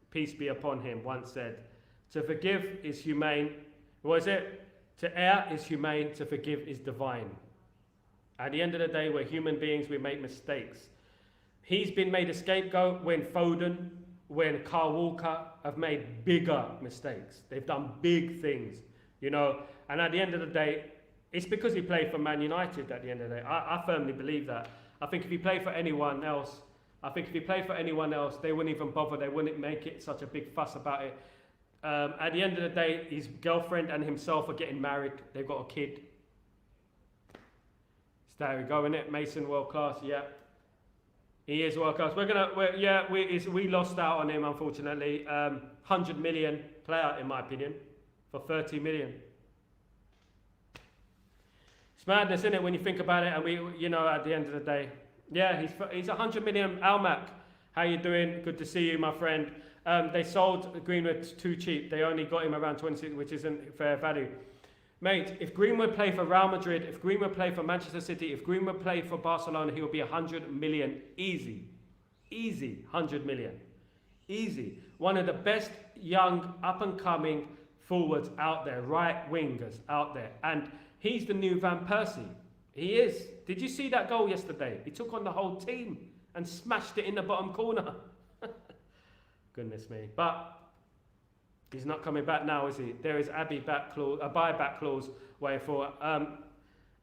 A: peace be upon him, once said, to forgive is humane. What is it? To err is humane, to forgive is divine. At the end of the day, we're human beings, we make mistakes. He's been made a scapegoat when Foden, when Kyle Walker have made bigger mistakes. They've done big things, you know. And at the end of the day, it's because he played for Man United at the end of the day. I firmly believe that. I think if he played for anyone else, they wouldn't even bother. They wouldn't make it such a big fuss about it. At the end of the day, his girlfriend and himself are getting married. They've got a kid. So there we go, innit? Mason, world class, yeah. He is world class. We lost out on him, unfortunately. 100 million player, in my opinion, for 30 million. It's madness, isn't it, when you think about it? And at the end of the day, yeah, he's 100 million. Almac, how you doing? Good to see you, my friend. They sold Greenwood too cheap. They only got him around 26, which isn't fair value. Mate, if Greenwood played for Real Madrid, if Greenwood played for Manchester City, if Greenwood played for Barcelona, he would be 100 million easy. Easy, 100 million. Easy. One of the best young, up-and-coming forwards out there, right wingers out there. And he's the new Van Persie. He is. Did you see that goal yesterday? He took on the whole team and smashed it in the bottom corner. Goodness me. But he's not coming back now, is he? There is a buyback clause waiting for. I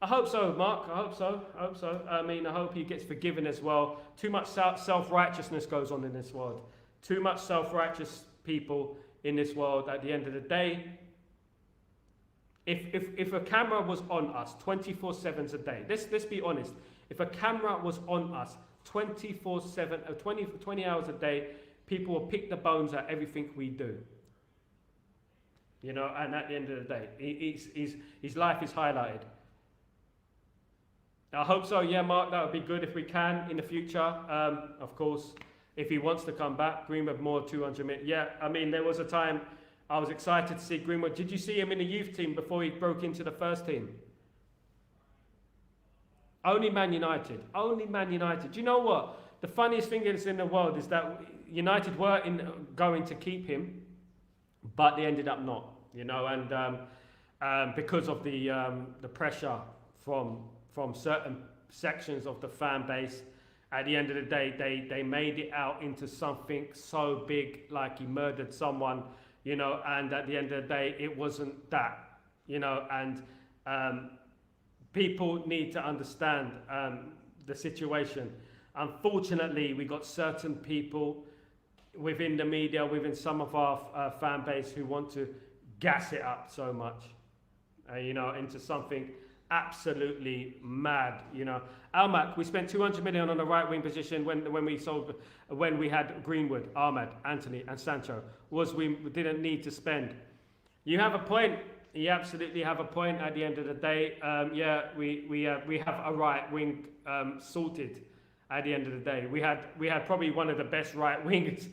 A: hope so, Mark. I hope so. I mean, I hope he gets forgiven as well. Too much self-righteousness goes on in this world. Too much self-righteous people in this world. At the end of the day, if a camera was on us 24/7 a day, let's be honest. If a camera was on us 24/7, 20 hours a day, people will pick the bones out everything we do. You know, and at the end of the day, his life is highlighted. I hope so, yeah, Mark, that would be good if we can in the future. Of course, if he wants to come back, Greenwood more 200 million. Yeah, I mean, there was a time I was excited to see Greenwood. Did you see him in the youth team before he broke into the first team? Only Man United. Only Man United. Do you know what? The funniest thing is in the world is that United were going to keep him, but they ended up not, you know, and because of the pressure from certain sections of the fan base. At the end of the day, they made it out into something so big, like he murdered someone, you know, and at the end of the day, it wasn't that, you know, and people need to understand the situation. Unfortunately, we got certain people within the media, within some of our fan base who want to gas it up so much, you know, into something absolutely mad, you know. Almac, we spent 200 million on the right wing position when we had Greenwood, Ahmed, Anthony and Sancho. We didn't need to spend. You have a point. You absolutely have a point at the end of the day. Yeah, we have a right wing sorted at the end of the day. We had probably one of the best right wings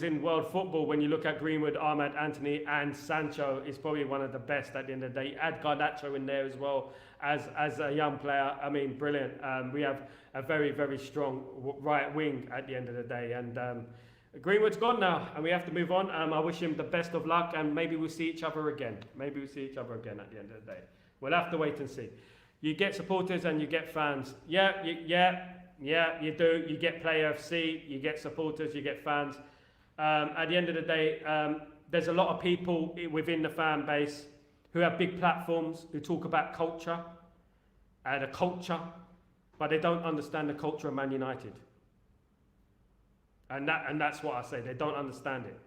A: in world football. When you look at Greenwood, Ahmed, Anthony and Sancho, is probably one of the best at the end of the day. Add Garnacho in there as well as a young player. I mean, brilliant. We have a very, very strong right wing at the end of the day. And Greenwood's gone now and we have to move on. I wish him the best of luck and maybe we'll see each other again. At the end of the day. We'll have to wait and see. You get supporters and you get fans. Yeah, you do. You get Player FC, you get supporters, you get fans. At the end of the day, there's a lot of people within the fan base who have big platforms, who talk about culture, but they don't understand the culture of Man United. And that's what I say. They don't understand it.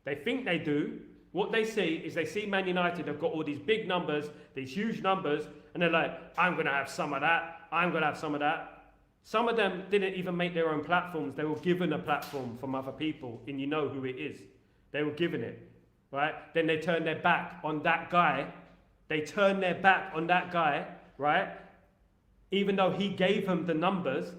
A: They think they do, What they see is they see Man United have got all these big numbers, these huge numbers, and they're like, I'm going to have some of that, I'm going to have some of that. Some of them didn't even make their own platforms. They were given a platform from other people, and you know who it is. They were given it, right? Then they turn their back on that guy. They turn their back on that guy, right? Even though he gave them the numbers,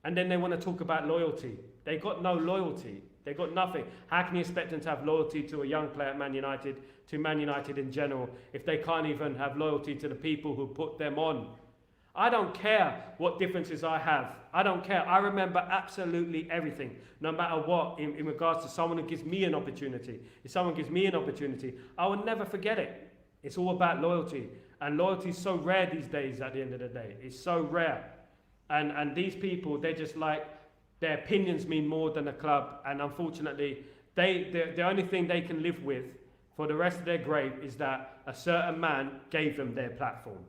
A: and then they want to talk about loyalty. They got no loyalty. They got nothing. How can you expect them to have loyalty to a young player at Man United, to Man United in general, if they can't even have loyalty to the people who put them on? I don't care what differences I have. I don't care. I remember absolutely everything, no matter what, in regards to someone who gives me an opportunity. If someone gives me an opportunity, I will never forget it. It's all about loyalty. And loyalty is so rare these days at the end of the day. It's so rare. And these people, they're just like, their opinions mean more than a club. And unfortunately, the only thing they can live with for the rest of their grave is that a certain man gave them their platform.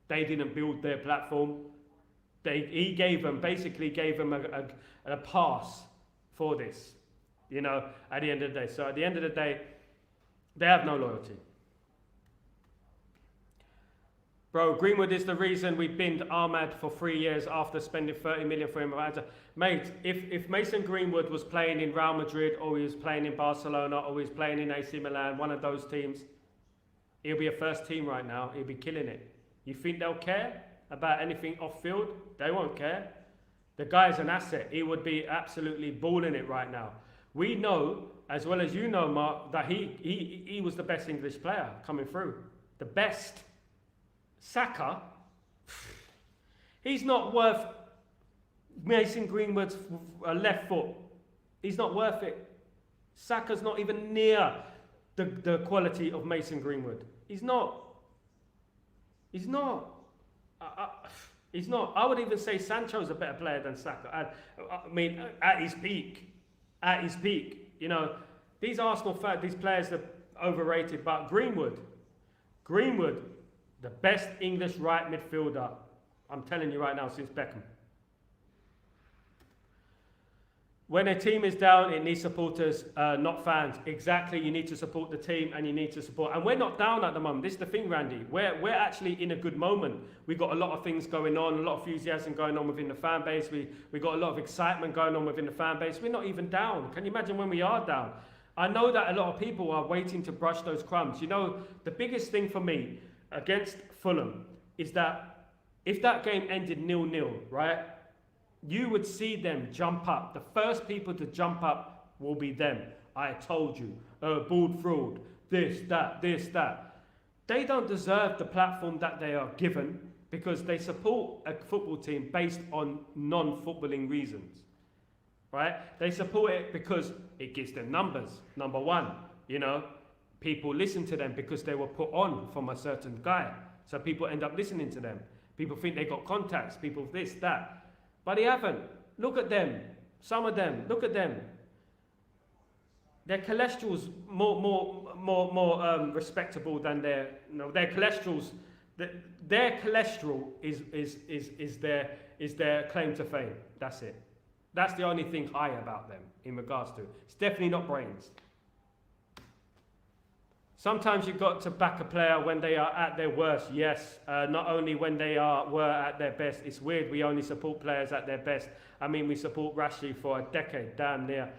A: They didn't build their platform. He basically gave them a pass for this, you know, at the end of the day. So at the end of the day, they have no loyalty. Bro, Greenwood is the reason we binned Ahmad for 3 years after spending 30 million for him. Mate, if Mason Greenwood was playing in Real Madrid, or he was playing in Barcelona, or he was playing in AC Milan, one of those teams, he'll be a first team right now. He'll be killing it. You think they'll care about anything off field? They won't care. The guy's an asset. He would be absolutely balling it right now. We know, as well as you know, Mark, that he was the best English player coming through. The best. Saka, he's not worth Mason Greenwood's left foot. He's not worth it. Saka's not even near the quality of Mason Greenwood. He's not. He's not. He's not. I would even say Sancho's a better player than Saka. I mean, at his peak. At his peak. You know, these Arsenal fans, these players are overrated, but Greenwood, the best English right midfielder, I'm telling you right now, since Beckham. When a team is down, it needs supporters, not fans. Exactly, you need to support the team and you need to support. And we're not down at the moment. This is the thing, Randy. We're actually in a good moment. We've got a lot of things going on, a lot of enthusiasm going on within the fan base. We got a lot of excitement going on within the fan base. We're not even down. Can you imagine when we are down? I know that a lot of people are waiting to brush those crumbs. You know, the biggest thing for me against Fulham is that if that game ended 0-0, right, you would see them jump up. The first people to jump up will be them. I told you. Ball fraud. This, that. They don't deserve the platform that they are given because they support a football team based on non-footballing reasons. Right? They support it because it gives them numbers. Number one, you know, people listen to them because they were put on from a certain guy. So people end up listening to them. People think they got contacts. People this, that. But they haven't. Look at them. Some of them. Look at them. Their cholesterol's more respectable than their. No, their cholesterol's. Their cholesterol is their claim to fame. That's it. That's the only thing high about them in regards to. It's definitely not brains. Sometimes you've got to back a player when they are at their worst, yes. Not only when they were at their best. It's weird, we only support players at their best. I mean, we support Rashid for a decade, damn near.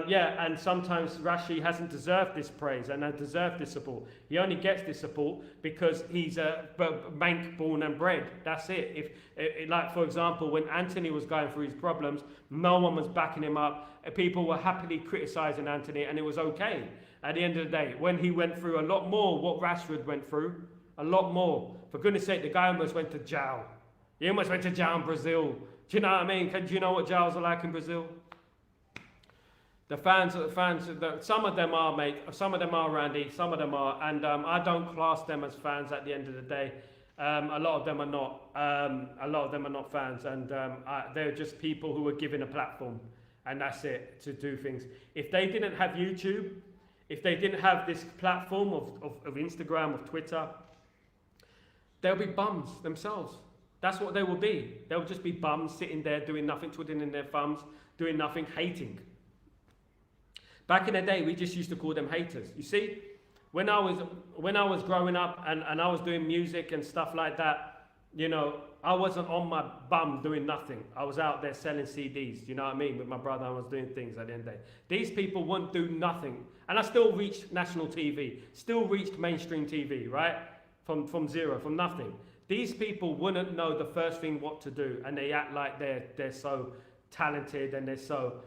A: Yeah, and sometimes Rashid hasn't deserved this praise and has deserved this support. He only gets this support because he's a Manc born and bred. That's it. Like, for example, when Anthony was going through his problems, no one was backing him up. People were happily criticising Anthony, and it was okay. At the end of the day, when he went through a lot more what Rashford went through, a lot more. For goodness sake, the guy almost went to jail. He almost went to jail in Brazil. Do you know what I mean? Do you know what jails are like in Brazil? The fans, some of them are, mate. Some of them are, Randy. Some of them are. And I don't class them as fans at the end of the day. A lot of them are not. A lot of them are not fans. And they're just people who are given a platform. And that's it, to do things. If they didn't have YouTube, if they didn't have this platform of Instagram, of Twitter, they'll be bums themselves. That's what they will be. They'll just be bums sitting there doing nothing, twiddling their thumbs, doing nothing, hating. Back in the day, we just used to call them haters. You see, when I was growing up and I was doing music and stuff like that, you know, I wasn't on my bum doing nothing. I was out there selling CDs, you know what I mean? With my brother, I was doing things at the end of the day. These people wouldn't do nothing. And I still reached national TV, still reached mainstream TV, right? From zero, from nothing. These people wouldn't know the first thing what to do, and they act like they're so talented and they're so,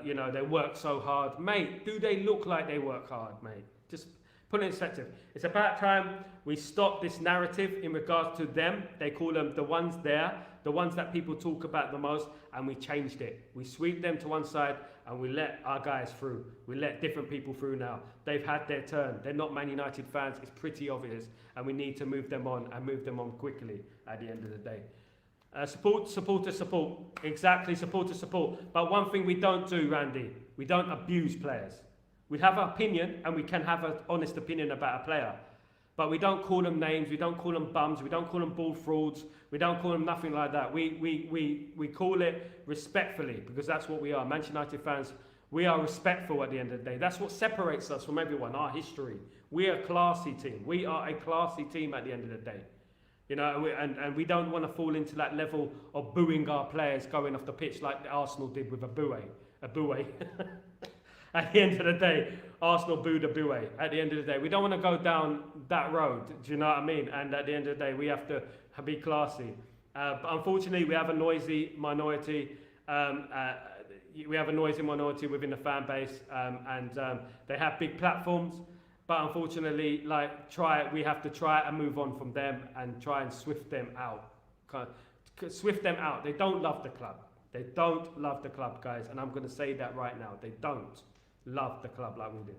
A: you know, they work so hard. Mate, do they look like they work hard, mate? Just put it in perspective. It's about time we stop this narrative in regards to them. They call them the ones there, the ones that people talk about the most, and we changed it. We sweep them to one side and we let our guys through. We let different people through now. They've had their turn. They're not Man United fans. It's pretty obvious, and we need to move them on and move them on quickly at the end of the day. Support. Exactly, support. But one thing we don't do, Randy, we don't abuse players. We have an opinion, and we can have an honest opinion about a player. But we don't call them names, we don't call them bums, we don't call them ball frauds, we don't call them nothing like that. We call it respectfully, because that's what we are. Manchester United fans, we are respectful at the end of the day. That's what separates us from everyone, our history. We are a classy team. We are a classy team at the end of the day. You know, and we don't want to fall into that level of booing our players going off the pitch like Arsenal did with a buoy. At the end of the day, Arsenal booed a buoy. At the end of the day, we don't want to go down that road. Do you know what I mean? And at the end of the day, we have to be classy. But unfortunately, we have a noisy minority. We have a noisy minority within the fan base, and they have big platforms. But unfortunately, we have to try and move on from them and try and swift them out. Swift them out. They don't love the club. They don't love the club, guys. And I'm going to say that right now. They don't love the club like we do.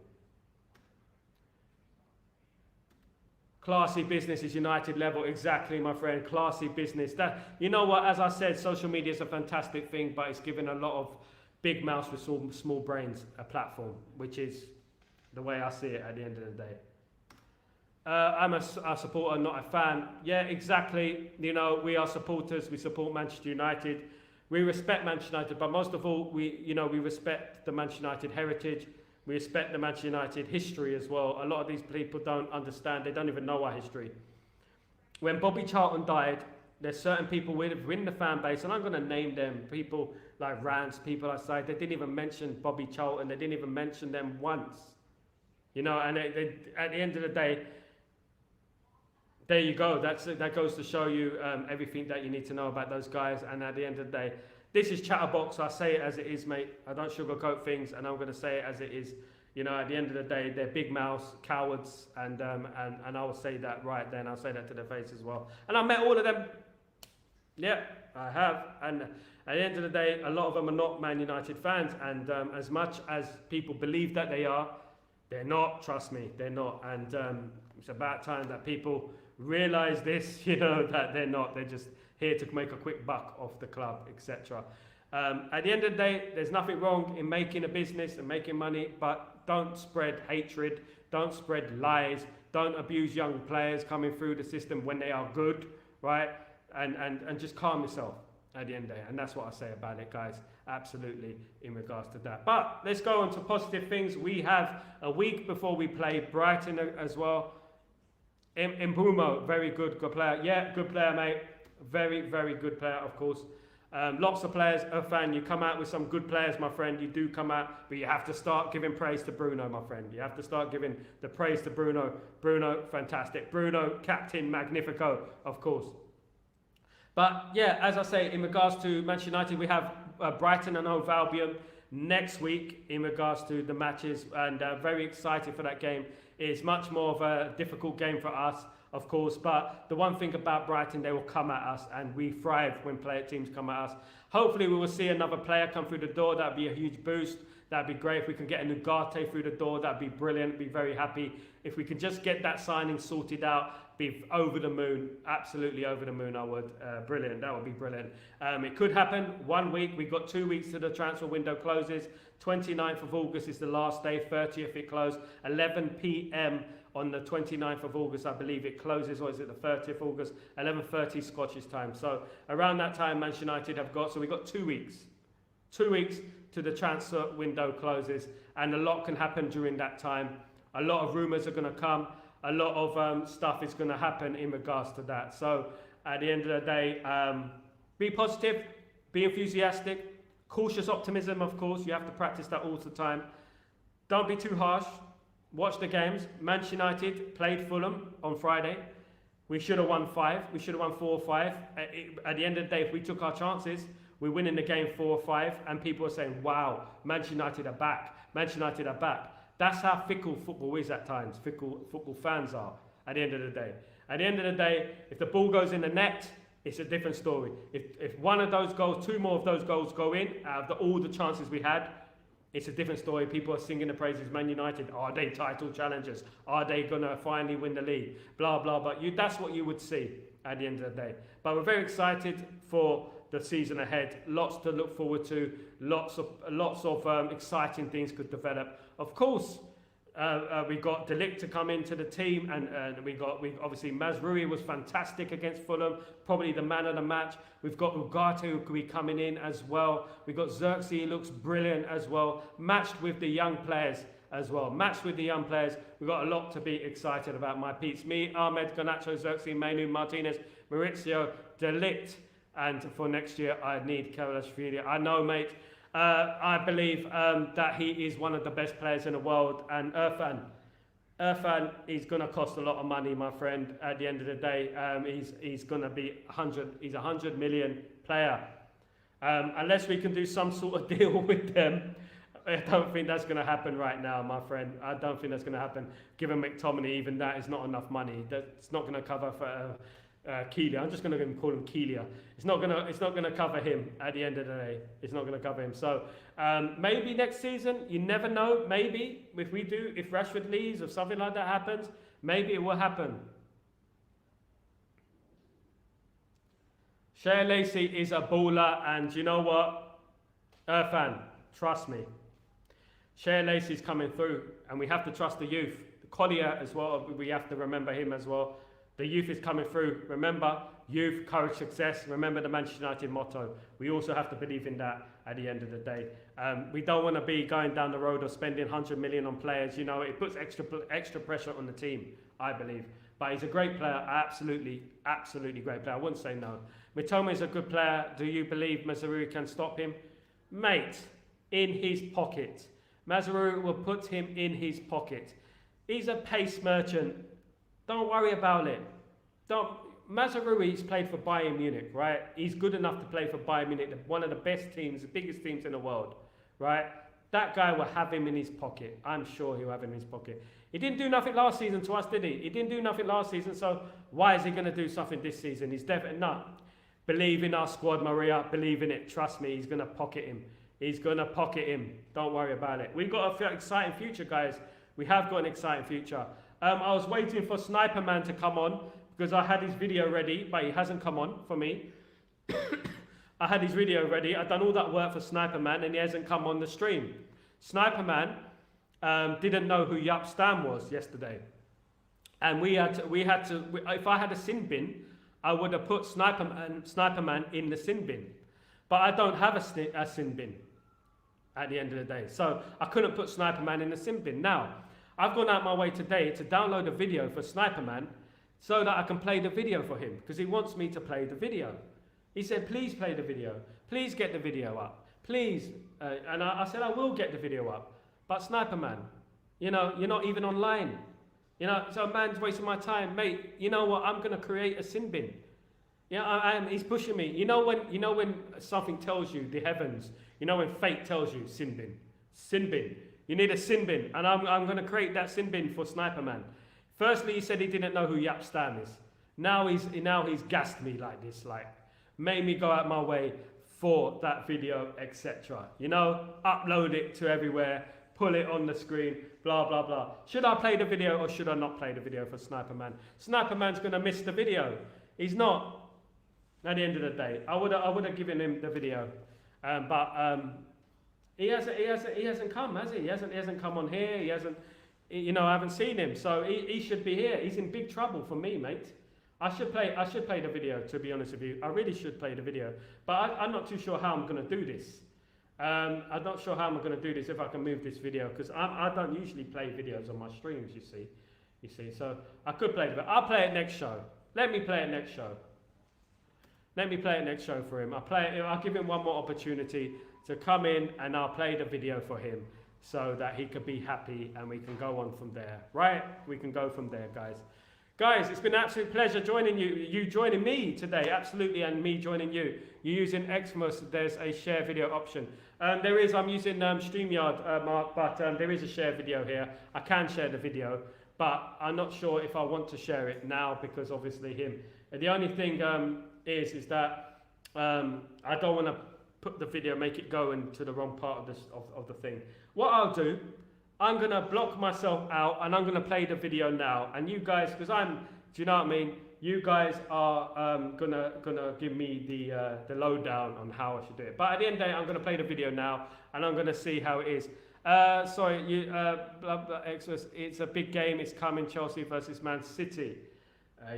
A: Classy business is United level. Exactly, my friend. Classy business. That, you know what? As I said, social media is a fantastic thing, but it's given a lot of big mouths with small brains a platform, which is the way I see it at the end of the day. I'm a supporter, not a fan. Yeah, exactly. You know, we are supporters. We support Manchester United. We respect Manchester United, but most of all, we respect the Manchester United heritage. We respect the Manchester United history as well. A lot of these people don't understand. They don't even know our history. When Bobby Charlton died, there's certain people within the fan base, and I'm going to name them, people like Rance, people outside, they didn't even mention Bobby Charlton. They didn't even mention them once. You know, and at the end of the day, there you go. That goes to show you everything that you need to know about those guys. And at the end of the day, this is Chatterbox. I say it as it is, mate. I don't sugarcoat things, and I'm going to say it as it is. You know, at the end of the day, they're big mouths, cowards, and I will say that right then. I'll say that to their face as well. And I met all of them. Yeah, I have. And at the end of the day, a lot of them are not Man United fans. And as much as people believe that they are, they're not. Trust me, they're not. And it's about time that people realise this, you know, that they're not. They're just here to make a quick buck off the club, etc. At the end of the day, there's nothing wrong in making a business and making money, but don't spread hatred, don't spread lies, don't abuse young players coming through the system when they are good, right? And just calm yourself at the end of the day. And that's what I say about it, guys. Absolutely, in regards to that. But let's go on to positive things. We have a week before we play Brighton as well. In Bruno, very good player. Yeah, good player, mate. Very, very good player, of course. Lots of players, a fan, you come out with some good players, my friend. You do come out, but you have to start giving praise to Bruno, my friend. You have to start giving the praise to Bruno. Bruno, fantastic. Bruno, captain, magnifico, of course. But yeah, as I say, in regards to Manchester United, we have Brighton and Hove Albion next week in regards to the matches, and very excited for that game. It's much more of a difficult game for us, of course, but the one thing about Brighton, they will come at us, and we thrive when teams come at us. Hopefully we will see another player come through the door. That'd be a huge boost. That'd be great. If we can get an Ugarte through the door, that'd be brilliant. Be very happy. If we can just get that signing sorted out, be over the moon. Absolutely over the moon, I would. Brilliant. That would be brilliant. It could happen 1 week. We've got 2 weeks to the transfer window closes. 29th of August is the last day. 30th it closed. 11 p.m. on the 29th of August, I believe it closes, or is it the 30th of August? 11:30 Scottish time. So around that time, Manchester United have got, so we've got 2 weeks. 2 weeks to the transfer window closes, and a lot can happen during that time. A lot of rumours are going to come. A lot of stuff is going to happen in regards to that. So at the end of the day, be positive, be enthusiastic, cautious optimism, of course. You have to practice that all the time. Don't be too harsh. Watch the games. Manchester United played Fulham on Friday. We should have won 5. We should have won 4 or 5. At the end of the day, if we took our chances, we're winning the game 4 or 5. And people are saying, wow, Manchester United are back. Manchester United are back. That's how fickle football is at times. Fickle football fans are at the end of the day. At the end of the day, if the ball goes in the net, it's a different story. If one of those goals, 2 more of those goals go in, out of all the chances we had, it's a different story. People are singing the praises of Man United. Are they title challengers? Are they going to finally win the league? Blah, blah, blah. That's what you would see at the end of the day. But we're very excited for the season ahead. Lots to look forward to. Lots of exciting things could develop. Of course, we got De Ligt to come into the team, and we obviously Mazraoui was fantastic against Fulham, probably the man of the match. We've got Ugarte who could be coming in as well. We've got Xerxes, looks brilliant as well, matched with the young players as well. Matched with the young players, we've got a lot to be excited about, my peeps. Me, Ahmed, Garnacho, Xerxes, Mainu, Martinez, Maurizio, De Ligt, and for next year I need Kvaratskhelia. I know, mate. I believe that he is one of the best players in the world, and Irfan is going to cost a lot of money, my friend. At the end of the day, he's going to be 100. He's a 100 million player. Unless we can do some sort of deal with them, I don't think that's going to happen right now, my friend. I don't think that's going to happen. Given McTominay, even that is not enough money. That's not going to cover for Keelia. I'm just going to call him Keelia. It's not going to cover him at the end of the day. It's not going to cover him. So maybe next season, you never know. Maybe if Rashford leaves or something like that happens, maybe it will happen. Shea Lacey is a baller, and you know what, Irfan, trust me. Shea Lacey's coming through, and we have to trust the youth. The Collier as well. We have to remember him as well. The youth is coming through. Remember, youth, courage, success. Remember the Manchester United motto. We also have to believe in that at the end of the day. We don't want to be going down the road of spending 100 million on players. You know, it puts extra pressure on the team, I believe. But he's a great player. Absolutely great player. I wouldn't say no. Mitoma is a good player. Do you believe Mazraoui can stop him? Mate, in his pocket. Mazraoui will put him in his pocket. He's a pace merchant. Don't worry about it. Mazraoui's played for Bayern Munich, right? He's good enough to play for Bayern Munich, one of the best teams, the biggest teams in the world, right? That guy will have him in his pocket. I'm sure he'll have him in his pocket. He didn't do nothing last season to us, did he? He didn't do nothing last season, so why is he going to do something this season? He's definitely not. Believe in our squad, Maria. Believe in it. Trust me, he's going to pocket him. He's going to pocket him. Don't worry about it. We've got an exciting future, guys. We have got an exciting future. I was waiting for Sniper Man to come on because I had his video ready, but he hasn't come on for me. I had his video ready. I'd done all that work for Sniper Man, and he hasn't come on the stream. Sniper Man didn't know who Yup Stam was yesterday, and we had to. If I had a sin bin, I would have put Sniper Man in the sin bin, but I don't have a sin bin at the end of the day, so I couldn't put Sniper Man in the sin bin. Now, I've gone out my way today to download a video for Sniper Man so that I can play the video for him, because he wants me to play the video. He said, please play the video. Please get the video up. Please. And I said, I will get the video up. But Sniper Man, you know, you're not even online. You know, so man's wasting my time. Mate, you know what? I'm going to create a sin bin. Yeah, he's pushing me. You know when something tells you, the heavens, you know when fate tells you, sin bin. Sin bin. You need a sin bin, and I'm going to create that sin bin for Sniper Man. Firstly, he said he didn't know who Yup Stam is. Now he's gassed me like this, like made me go out my way for that video, etc. You know, upload it to everywhere, pull it on the screen, blah blah blah. Should I play the video or should I not play the video for Sniper Man? Sniper Man's going to miss the video. He's not. At the end of the day, I would have given him the video, but. He hasn't come, has he? He hasn't come on here. He hasn't, you know, I haven't seen him. So he should be here. He's in big trouble for me, mate. I should play the video, to be honest with you. I really should play the video. But I'm not too sure how I'm going to do this. I'm not sure how I'm going to do this, if I can move this video, because I don't usually play videos on my streams, you see. So I could play it, but I'll play it next show. Let me play it next show. Let me play it next show for him. I'll give him one more opportunity to come in, and I'll play the video for him so that he could be happy, and we can go on from there. Right? We can go from there, guys. Guys, it's been an absolute pleasure joining you joining me today, absolutely, and me joining you. You're using Xmas, there's a share video option. I'm using StreamYard, Mark, but there is a share video here. I can share the video, but I'm not sure if I want to share it now, because obviously him. The only thing is that I don't want to put the video, make it go into the wrong part of the thing. What I'll do, I'm going to block myself out, and I'm going to play the video now. And you guys, because do you know what I mean? You guys are gonna give me the lowdown on how I should do it. But at the end of the day, I'm going to play the video now, and I'm going to see how it is. Sorry, blah, blah, Xmas, it's a big game. It's coming, Chelsea versus Man City.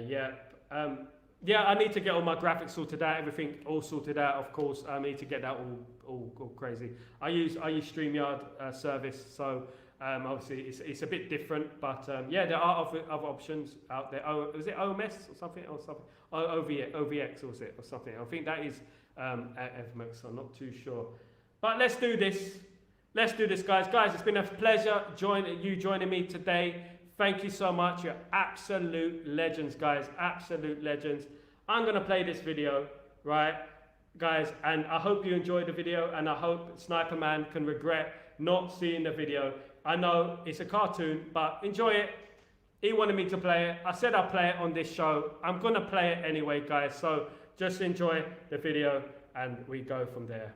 A: Yeah, I need to get all my graphics sorted out, everything all sorted out, of course. I need to get that all crazy. I use StreamYard service, so obviously it's a bit different, but yeah, there are other options out there. Was it OMS or something? OVX was it, or something? I think that is FMX, I'm not too sure. But let's do this. Let's do this, guys. Guys, it's been a pleasure joining me today. Thank you so much. You're absolute legends, guys. Absolute legends. I'm going to play this video, right, guys? And I hope you enjoyed the video, and I hope Sniper Man can regret not seeing the video. I know it's a cartoon, but enjoy it. He wanted me to play it. I said I'll play it on this show. I'm going to play it anyway, guys. So just enjoy the video, and we go from there.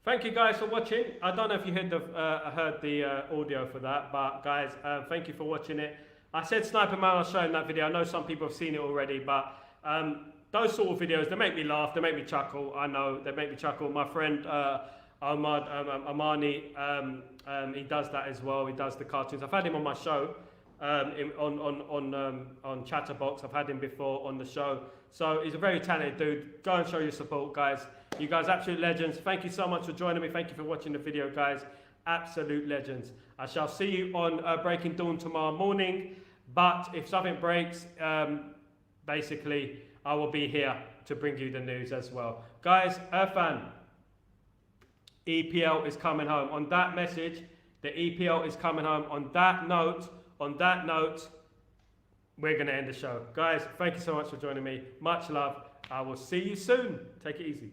A: Thank you guys for watching. I don't know if you heard the audio for that, but guys, thank you for watching it. I said Sniper Man, I'll show him that video. I know some people have seen it already, but those sort of videos, they make me laugh, they make me chuckle. I know, they make me chuckle. My friend Amani, he does that as well. He does the cartoons. I've had him on my show, on Chatterbox. I've had him before on the show. So he's a very talented dude. Go and show your support, guys. You guys, absolute legends. Thank you so much for joining me. Thank you for watching the video, guys. Absolute legends. I shall see you on Breaking Dawn tomorrow morning. But if something breaks, basically, I will be here to bring you the news as well. Guys, Irfan, EPL is coming home. On that message, the EPL is coming home. On that note, we're going to end the show. Guys, thank you so much for joining me. Much love. I will see you soon. Take it easy.